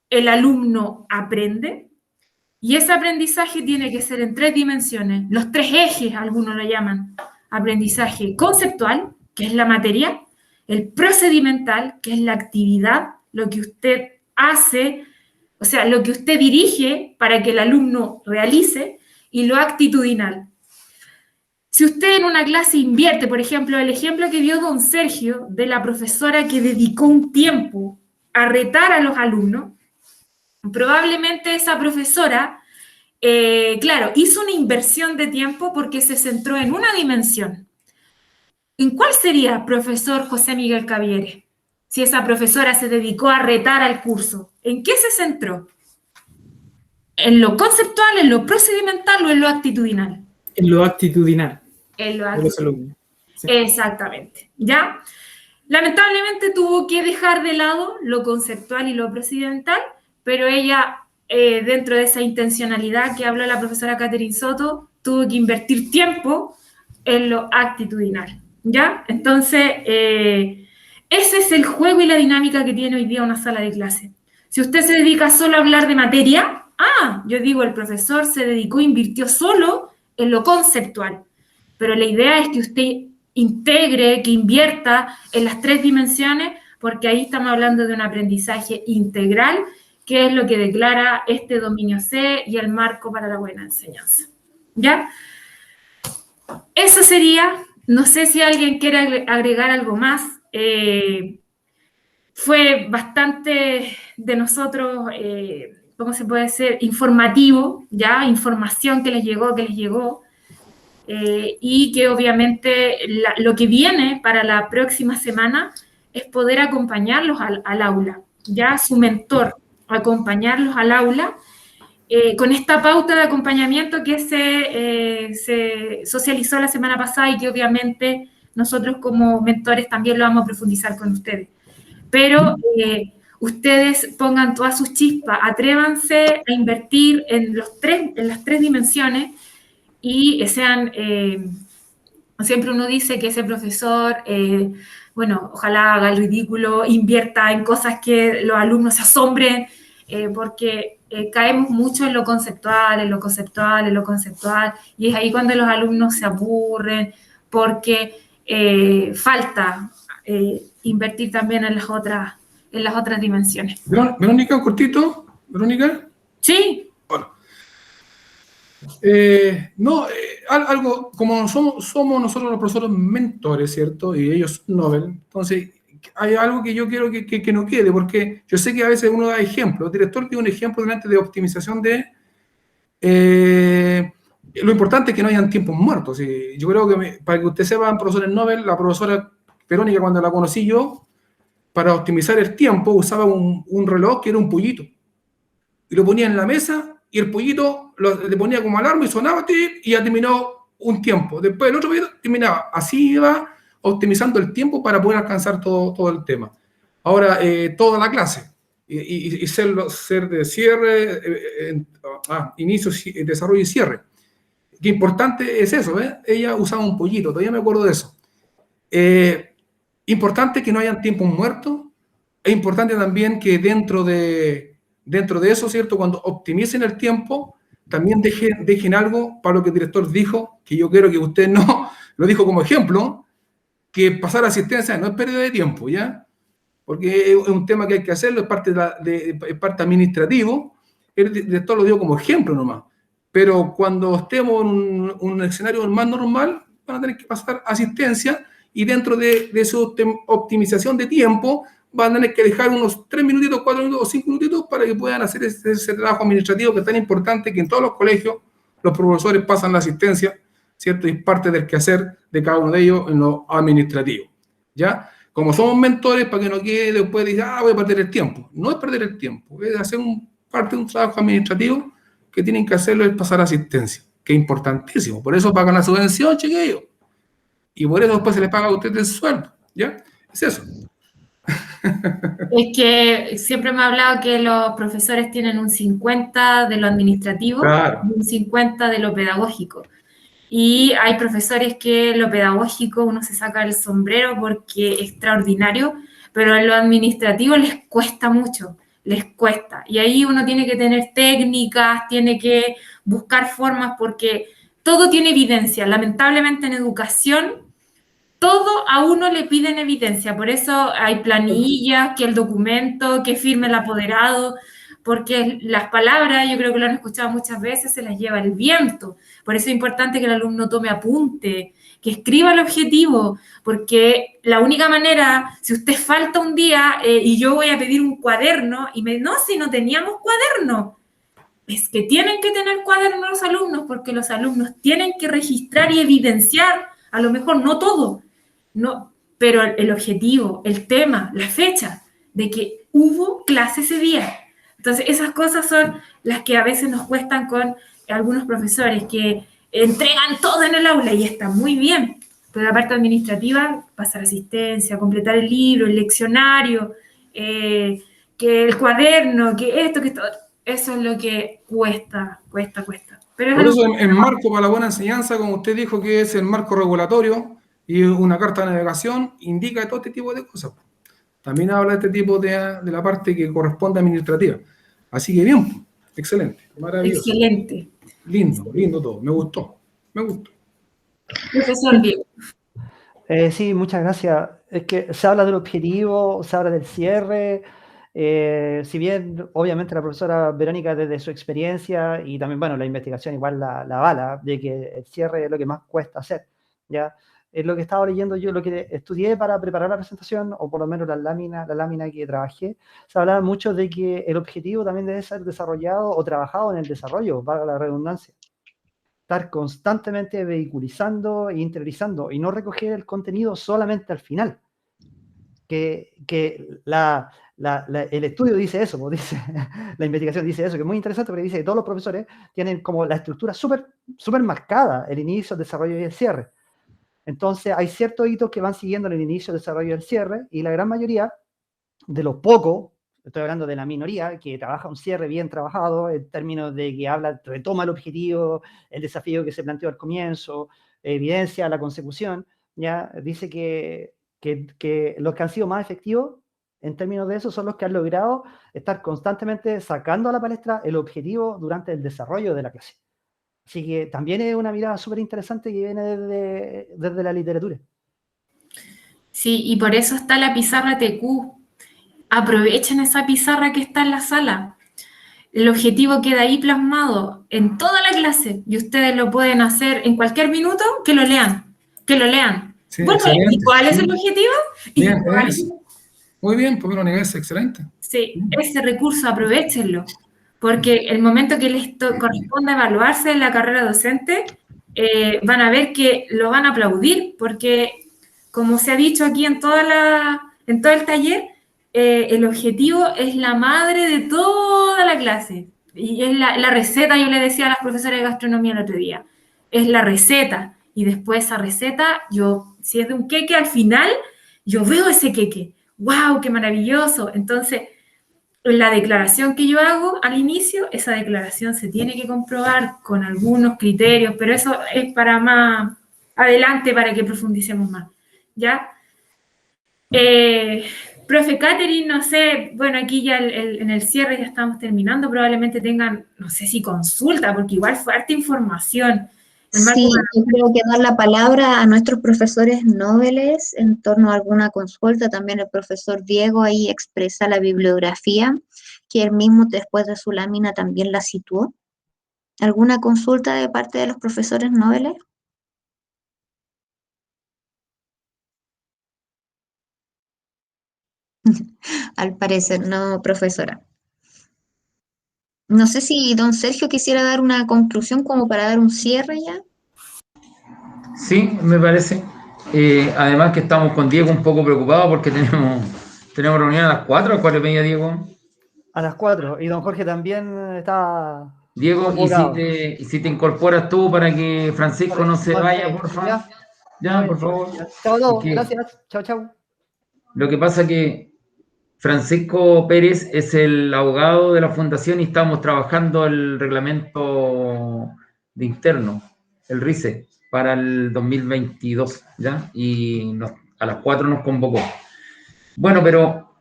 el alumno aprende, y ese aprendizaje tiene que ser en 3 dimensiones. Los 3 ejes, algunos lo llaman. Aprendizaje conceptual, que es la materia, el procedimental, que es la actividad, lo que usted hace, o sea, lo que usted dirige para que el alumno realice, y lo actitudinal. Si usted en una clase invierte, por ejemplo, el ejemplo que dio don Sergio de la profesora que dedicó un tiempo a retar a los alumnos, probablemente esa profesora, claro, hizo una inversión de tiempo porque se centró en una dimensión. ¿En cuál sería, profesor José Miguel Cavieres? Si esa profesora se dedicó a retar al curso, ¿en qué se centró? ¿En lo conceptual, en lo procedimental o en lo actitudinal? En lo actitudinal. En lo De los actitudinal. alumnos. Sí. Exactamente, ¿ya? Lamentablemente tuvo que dejar de lado lo conceptual y lo procedimental, pero ella, dentro de esa intencionalidad que habló la profesora Catherine Soto, tuvo que invertir tiempo en lo actitudinal, ¿ya? Entonces, ese es el juego y la dinámica que tiene hoy día una sala de clase. Si usted se dedica solo a hablar de materia, yo digo, el profesor se dedicó, invirtió solo en lo conceptual, pero la idea es que usted integre, que invierta en las 3 dimensiones, porque ahí estamos hablando de un aprendizaje integral, que es lo que declara este dominio C y el marco para la buena enseñanza, ¿ya? Eso sería, no sé si alguien quiere agregar algo más. Fue bastante de nosotros, ¿cómo se puede decir? Informativo, ¿ya? Información que les llegó, y que obviamente lo que viene para la próxima semana es poder acompañarlos al aula, ya su mentor, acompañarlos al aula con esta pauta de acompañamiento que se socializó la semana pasada y que obviamente nosotros como mentores también lo vamos a profundizar con ustedes. Pero ustedes pongan todas sus chispas, atrévanse a invertir en las 3 dimensiones, y sean, siempre uno dice que ese profesor, bueno, ojalá haga el ridículo, invierta en cosas que los alumnos se asombren, porque caemos mucho en lo conceptual, y es ahí cuando los alumnos se aburren, porque falta invertir también en las otras dimensiones. Verónica, cortito. Verónica. Sí. Algo, como somos nosotros los profesores mentores, ¿cierto? Y ellos Nobel, entonces hay algo que yo quiero que no quede, porque yo sé que a veces uno da ejemplos. El director tiene un ejemplo delante de optimización de... lo importante es que no hayan tiempos muertos. Y yo creo que, para que ustedes sepan, profesores Nobel, la profesora Verónica, cuando la conocí yo, para optimizar el tiempo, usaba un reloj que era un pollito. Y lo ponía en la mesa, y el pollito le ponía como alarma y sonaba, y ya terminó un tiempo. Después el otro pollito terminaba. Así iba optimizando el tiempo para poder alcanzar todo el tema. Ahora, toda la clase. Y ser de cierre, inicio, desarrollo y cierre. Qué importante es eso, ¿ves? Ella usaba un pollito, todavía me acuerdo de eso. Importante que no hayan tiempos muertos. Es importante también que dentro de eso, ¿cierto? Cuando optimicen el tiempo, también dejen algo para lo que el director dijo, que yo quiero que usted no lo dijo como ejemplo, que pasar asistencia no es pérdida de tiempo, ¿ya? Porque es un tema que hay que hacerlo, es parte administrativo. El director lo dio como ejemplo nomás. Pero cuando estemos en un escenario más normal, van a tener que pasar asistencia, y dentro de su optimización de tiempo van a tener que dejar unos 3 minutitos, 4 minutos o 5 minutitos para que puedan hacer ese trabajo administrativo que es tan importante, que en todos los colegios los profesores pasan la asistencia, ¿cierto? Y es parte del quehacer de cada uno de ellos en lo administrativo, ¿ya? Como somos mentores, para que no quede después decir, voy a perder el tiempo. No es perder el tiempo, es hacer parte de un trabajo administrativo que tienen que hacerlo, es pasar asistencia, que es importantísimo. Por eso pagan la subvención, chiquillos. Y por eso después se les paga a ustedes el sueldo, ¿ya? Es eso. Es que siempre me ha hablado que los profesores tienen un 50 de lo administrativo, Claro. y un 50 de lo pedagógico. Y hay profesores que lo pedagógico uno se saca el sombrero porque es extraordinario, pero en lo administrativo les cuesta mucho, les cuesta. Y ahí uno tiene que tener técnicas, tiene que buscar formas, porque todo tiene evidencia. Lamentablemente en educación, todo a uno le piden evidencia. Por eso hay planillas, que el documento, que firme el apoderado, porque las palabras, yo creo que lo han escuchado muchas veces, se las lleva el viento. Por eso es importante que el alumno tome apunte, que escriba el objetivo, porque la única manera, si usted falta un día y yo voy a pedir un cuaderno, y no, si no teníamos cuaderno, es que tienen que tener cuaderno los alumnos, porque los alumnos tienen que registrar y evidenciar, a lo mejor no todo, no, pero el objetivo, el tema, la fecha, de que hubo clase ese día. Entonces, esas cosas son las que a veces nos cuestan con algunos profesores que entregan todo en el aula y está muy bien, pero la parte administrativa, pasar asistencia, completar el libro, el leccionario, que el cuaderno, que esto, eso es lo que cuesta. Pero Por eso el marco para la buena enseñanza, como usted dijo, que es el marco regulatorio y una carta de navegación, indica todo este tipo de cosas. También habla de este tipo de la parte que corresponde administrativa. Así que bien, excelente, maravilloso. Excelente. Lindo todo, me gustó. Profesor Diego. Sí, muchas gracias. Es que se habla del objetivo, se habla del cierre. Si bien, obviamente, la profesora Verónica, desde su experiencia y también, bueno, la investigación igual la avala, de que el cierre es lo que más cuesta hacer, ¿ya? Es lo que estaba leyendo yo, lo que estudié para preparar la presentación, o por lo menos la lámina que trabajé, se hablaba mucho de que el objetivo también debe ser desarrollado o trabajado en el desarrollo, valga la redundancia. Estar constantemente vehiculizando e interiorizando y no recoger el contenido solamente al final. Que el estudio dice eso, pues dice, la investigación dice eso, que es muy interesante porque dice que todos los profesores tienen como la estructura súper marcada, el inicio, el desarrollo y el cierre. Entonces hay ciertos hitos que van siguiendo el inicio, el desarrollo y el cierre, y la gran mayoría de los pocos, estoy hablando de la minoría, que trabaja un cierre bien trabajado, en términos de que retoma el objetivo, el desafío que se planteó al comienzo, evidencia la consecución, ya dice que los que han sido más efectivos en términos de eso son los que han logrado estar constantemente sacando a la palestra el objetivo durante el desarrollo de la clase. Así que también es una mirada súper interesante que viene desde la literatura. Sí, y por eso está la pizarra TQ. Aprovechen esa pizarra que está en la sala. El objetivo queda ahí plasmado en toda la clase y ustedes lo pueden hacer en cualquier minuto, que lo lean. Sí, Bueno, ¿y cuál es el objetivo? Bien, Muy bien, porque una universidad es excelente. Sí, ese recurso aprovéchenlo, porque el momento que les corresponda evaluarse en la carrera docente, van a ver que lo van a aplaudir, porque como se ha dicho aquí en todo el taller, el objetivo es la madre de toda la clase. Y es la receta, yo le decía a las profesoras de gastronomía el otro día, es la receta. Y después esa receta, si es de un queque, al final, yo veo ese queque. ¡Wow! ¡Qué maravilloso! Entonces, la declaración que yo hago al inicio, esa declaración se tiene que comprobar con algunos criterios, pero eso es para más adelante, para que profundicemos más, ¿ya? Profe Catherine, no sé, bueno, aquí ya en el cierre ya estamos terminando, probablemente tengan, no sé si consulta, porque igual fue harta información. Sí, yo creo que dar la palabra a nuestros profesores nobles en torno a alguna consulta. También el profesor Diego ahí expresa la bibliografía, que él mismo después de su lámina también la situó. ¿Alguna consulta de parte de los profesores nobles? Al parecer no, profesora. No sé si don Sergio quisiera dar una conclusión como para dar un cierre ya. Sí, me parece. Además que estamos con Diego un poco preocupados porque tenemos reunión a las 4, a 4:30, Diego. A las 4. Y don Jorge también está Diego, convocado. y si te incorporas tú para que Francisco no se vaya, por favor. Ya, por favor. Chao a todos, Es que gracias. Chao, chao. Lo que pasa es que Francisco Pérez es el abogado de la fundación y estamos trabajando el reglamento de interno, el RICE, para el 2022, ¿ya? Y a las 4 nos convocó. Bueno, pero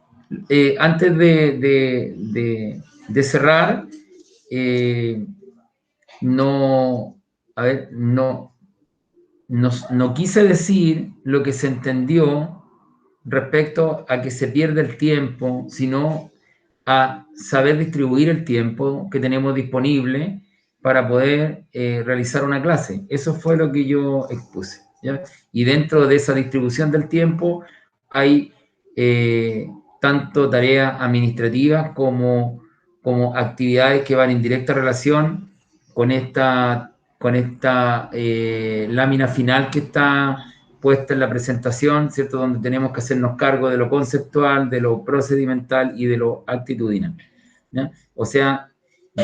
antes de cerrar, no quise decir lo que se entendió respecto a que se pierde el tiempo, sino a saber distribuir el tiempo que tenemos disponible para poder realizar una clase. Eso fue lo que yo expuse, ¿ya? Y dentro de esa distribución del tiempo hay tanto tareas administrativas como actividades que van en directa relación con esta lámina final que está puesta en la presentación, ¿cierto? Donde tenemos que hacernos cargo de lo conceptual, de lo procedimental y de lo actitudinal, ¿ya? O sea,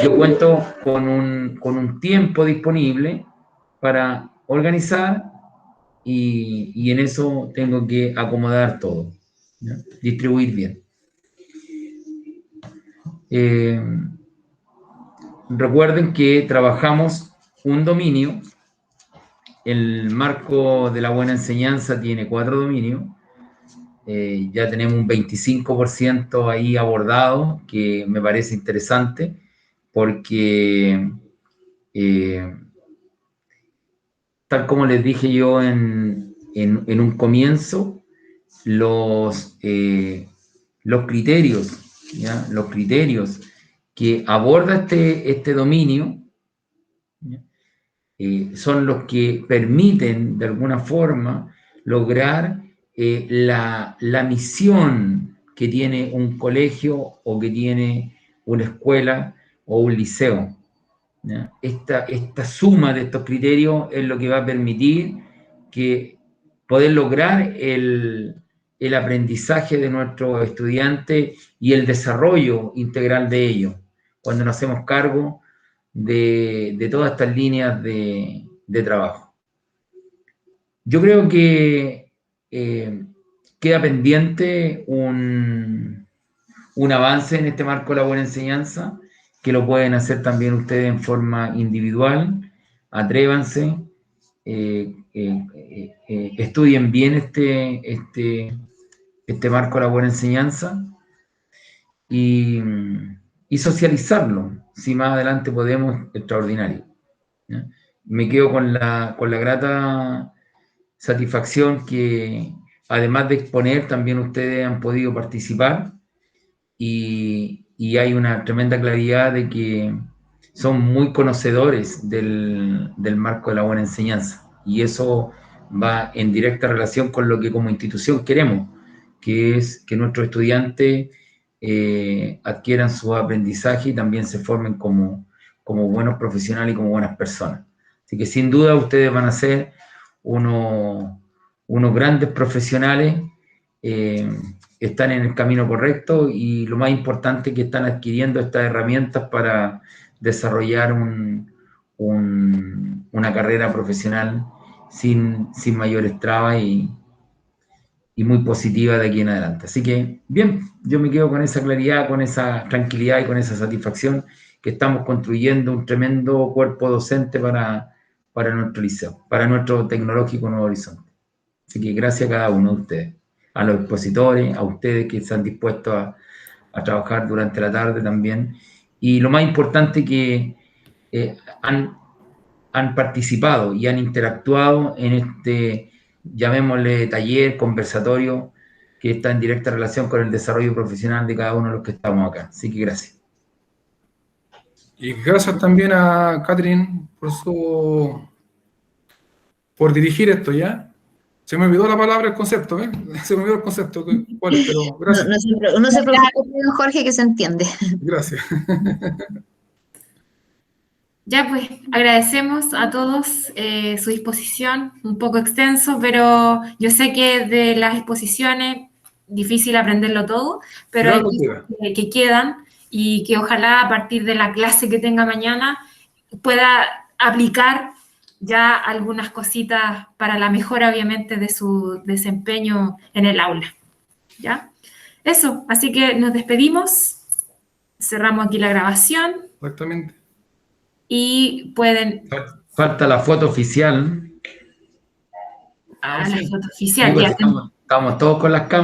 yo cuento con un tiempo disponible para organizar y en eso tengo que acomodar todo, ¿ya? Distribuir bien. Recuerden que trabajamos un dominio. El marco de la buena enseñanza tiene 4 dominios. Ya tenemos un 25% ahí abordado, que me parece interesante, porque tal como les dije yo en un comienzo, los criterios, ¿ya? Los criterios que aborda este dominio, ¿ya? Son los que permiten, de alguna forma, lograr la misión que tiene un colegio o que tiene una escuela o un liceo, ¿ya? Esta suma de estos criterios es lo que va a permitir que poder lograr el aprendizaje de nuestros estudiantes y el desarrollo integral de ellos, cuando nos hacemos cargo de todas estas líneas de trabajo. Yo creo que queda pendiente un avance en este marco de la buena enseñanza, que lo pueden hacer también ustedes en forma individual. Atrévanse, estudien bien este marco de la buena enseñanza y socializarlo. Si más adelante podemos, extraordinario, ¿ya? Me quedo con la grata satisfacción que, además de exponer, también ustedes han podido participar y hay una tremenda claridad de que son muy conocedores del marco de la buena enseñanza, y eso va en directa relación con lo que como institución queremos, que es que nuestros estudiantes adquieran su aprendizaje y también se formen como buenos profesionales y como buenas personas. Así que sin duda ustedes van a ser unos grandes profesionales, están en el camino correcto y lo más importante es que están adquiriendo estas herramientas para desarrollar una carrera profesional sin mayores trabas y muy positiva de aquí en adelante. Así que, bien, yo me quedo con esa claridad, con esa tranquilidad y con esa satisfacción que estamos construyendo un tremendo cuerpo docente para nuestro liceo, para nuestro tecnológico Nuevo Horizonte. Así que gracias a cada uno de ustedes, a los expositores, a ustedes que se han dispuesto a trabajar durante la tarde también. Y lo más importante que han participado y han interactuado en este, llamémosle taller, conversatorio, que está en directa relación con el desarrollo profesional de cada uno de los que estamos acá. Así que gracias. Y gracias también a Catherine por dirigir esto, ¿ya? Se me olvidó la palabra, el concepto, ¿eh? Se me olvidó el concepto, ¿cuál es? Pero gracias. No se preocupe, don Jorge, que se entiende. Gracias. Ya pues, agradecemos a todos su disposición, un poco extenso, pero yo sé que de las exposiciones, difícil aprenderlo todo, pero hay cosas que quedan y que ojalá a partir de la clase que tenga mañana pueda aplicar ya algunas cositas para la mejora, obviamente, de su desempeño en el aula. ¿Ya? Eso, así que nos despedimos, cerramos aquí la grabación. Exactamente. Y pueden... Falta la foto oficial. La foto oficial. Sí, pues estamos todos con las cámaras.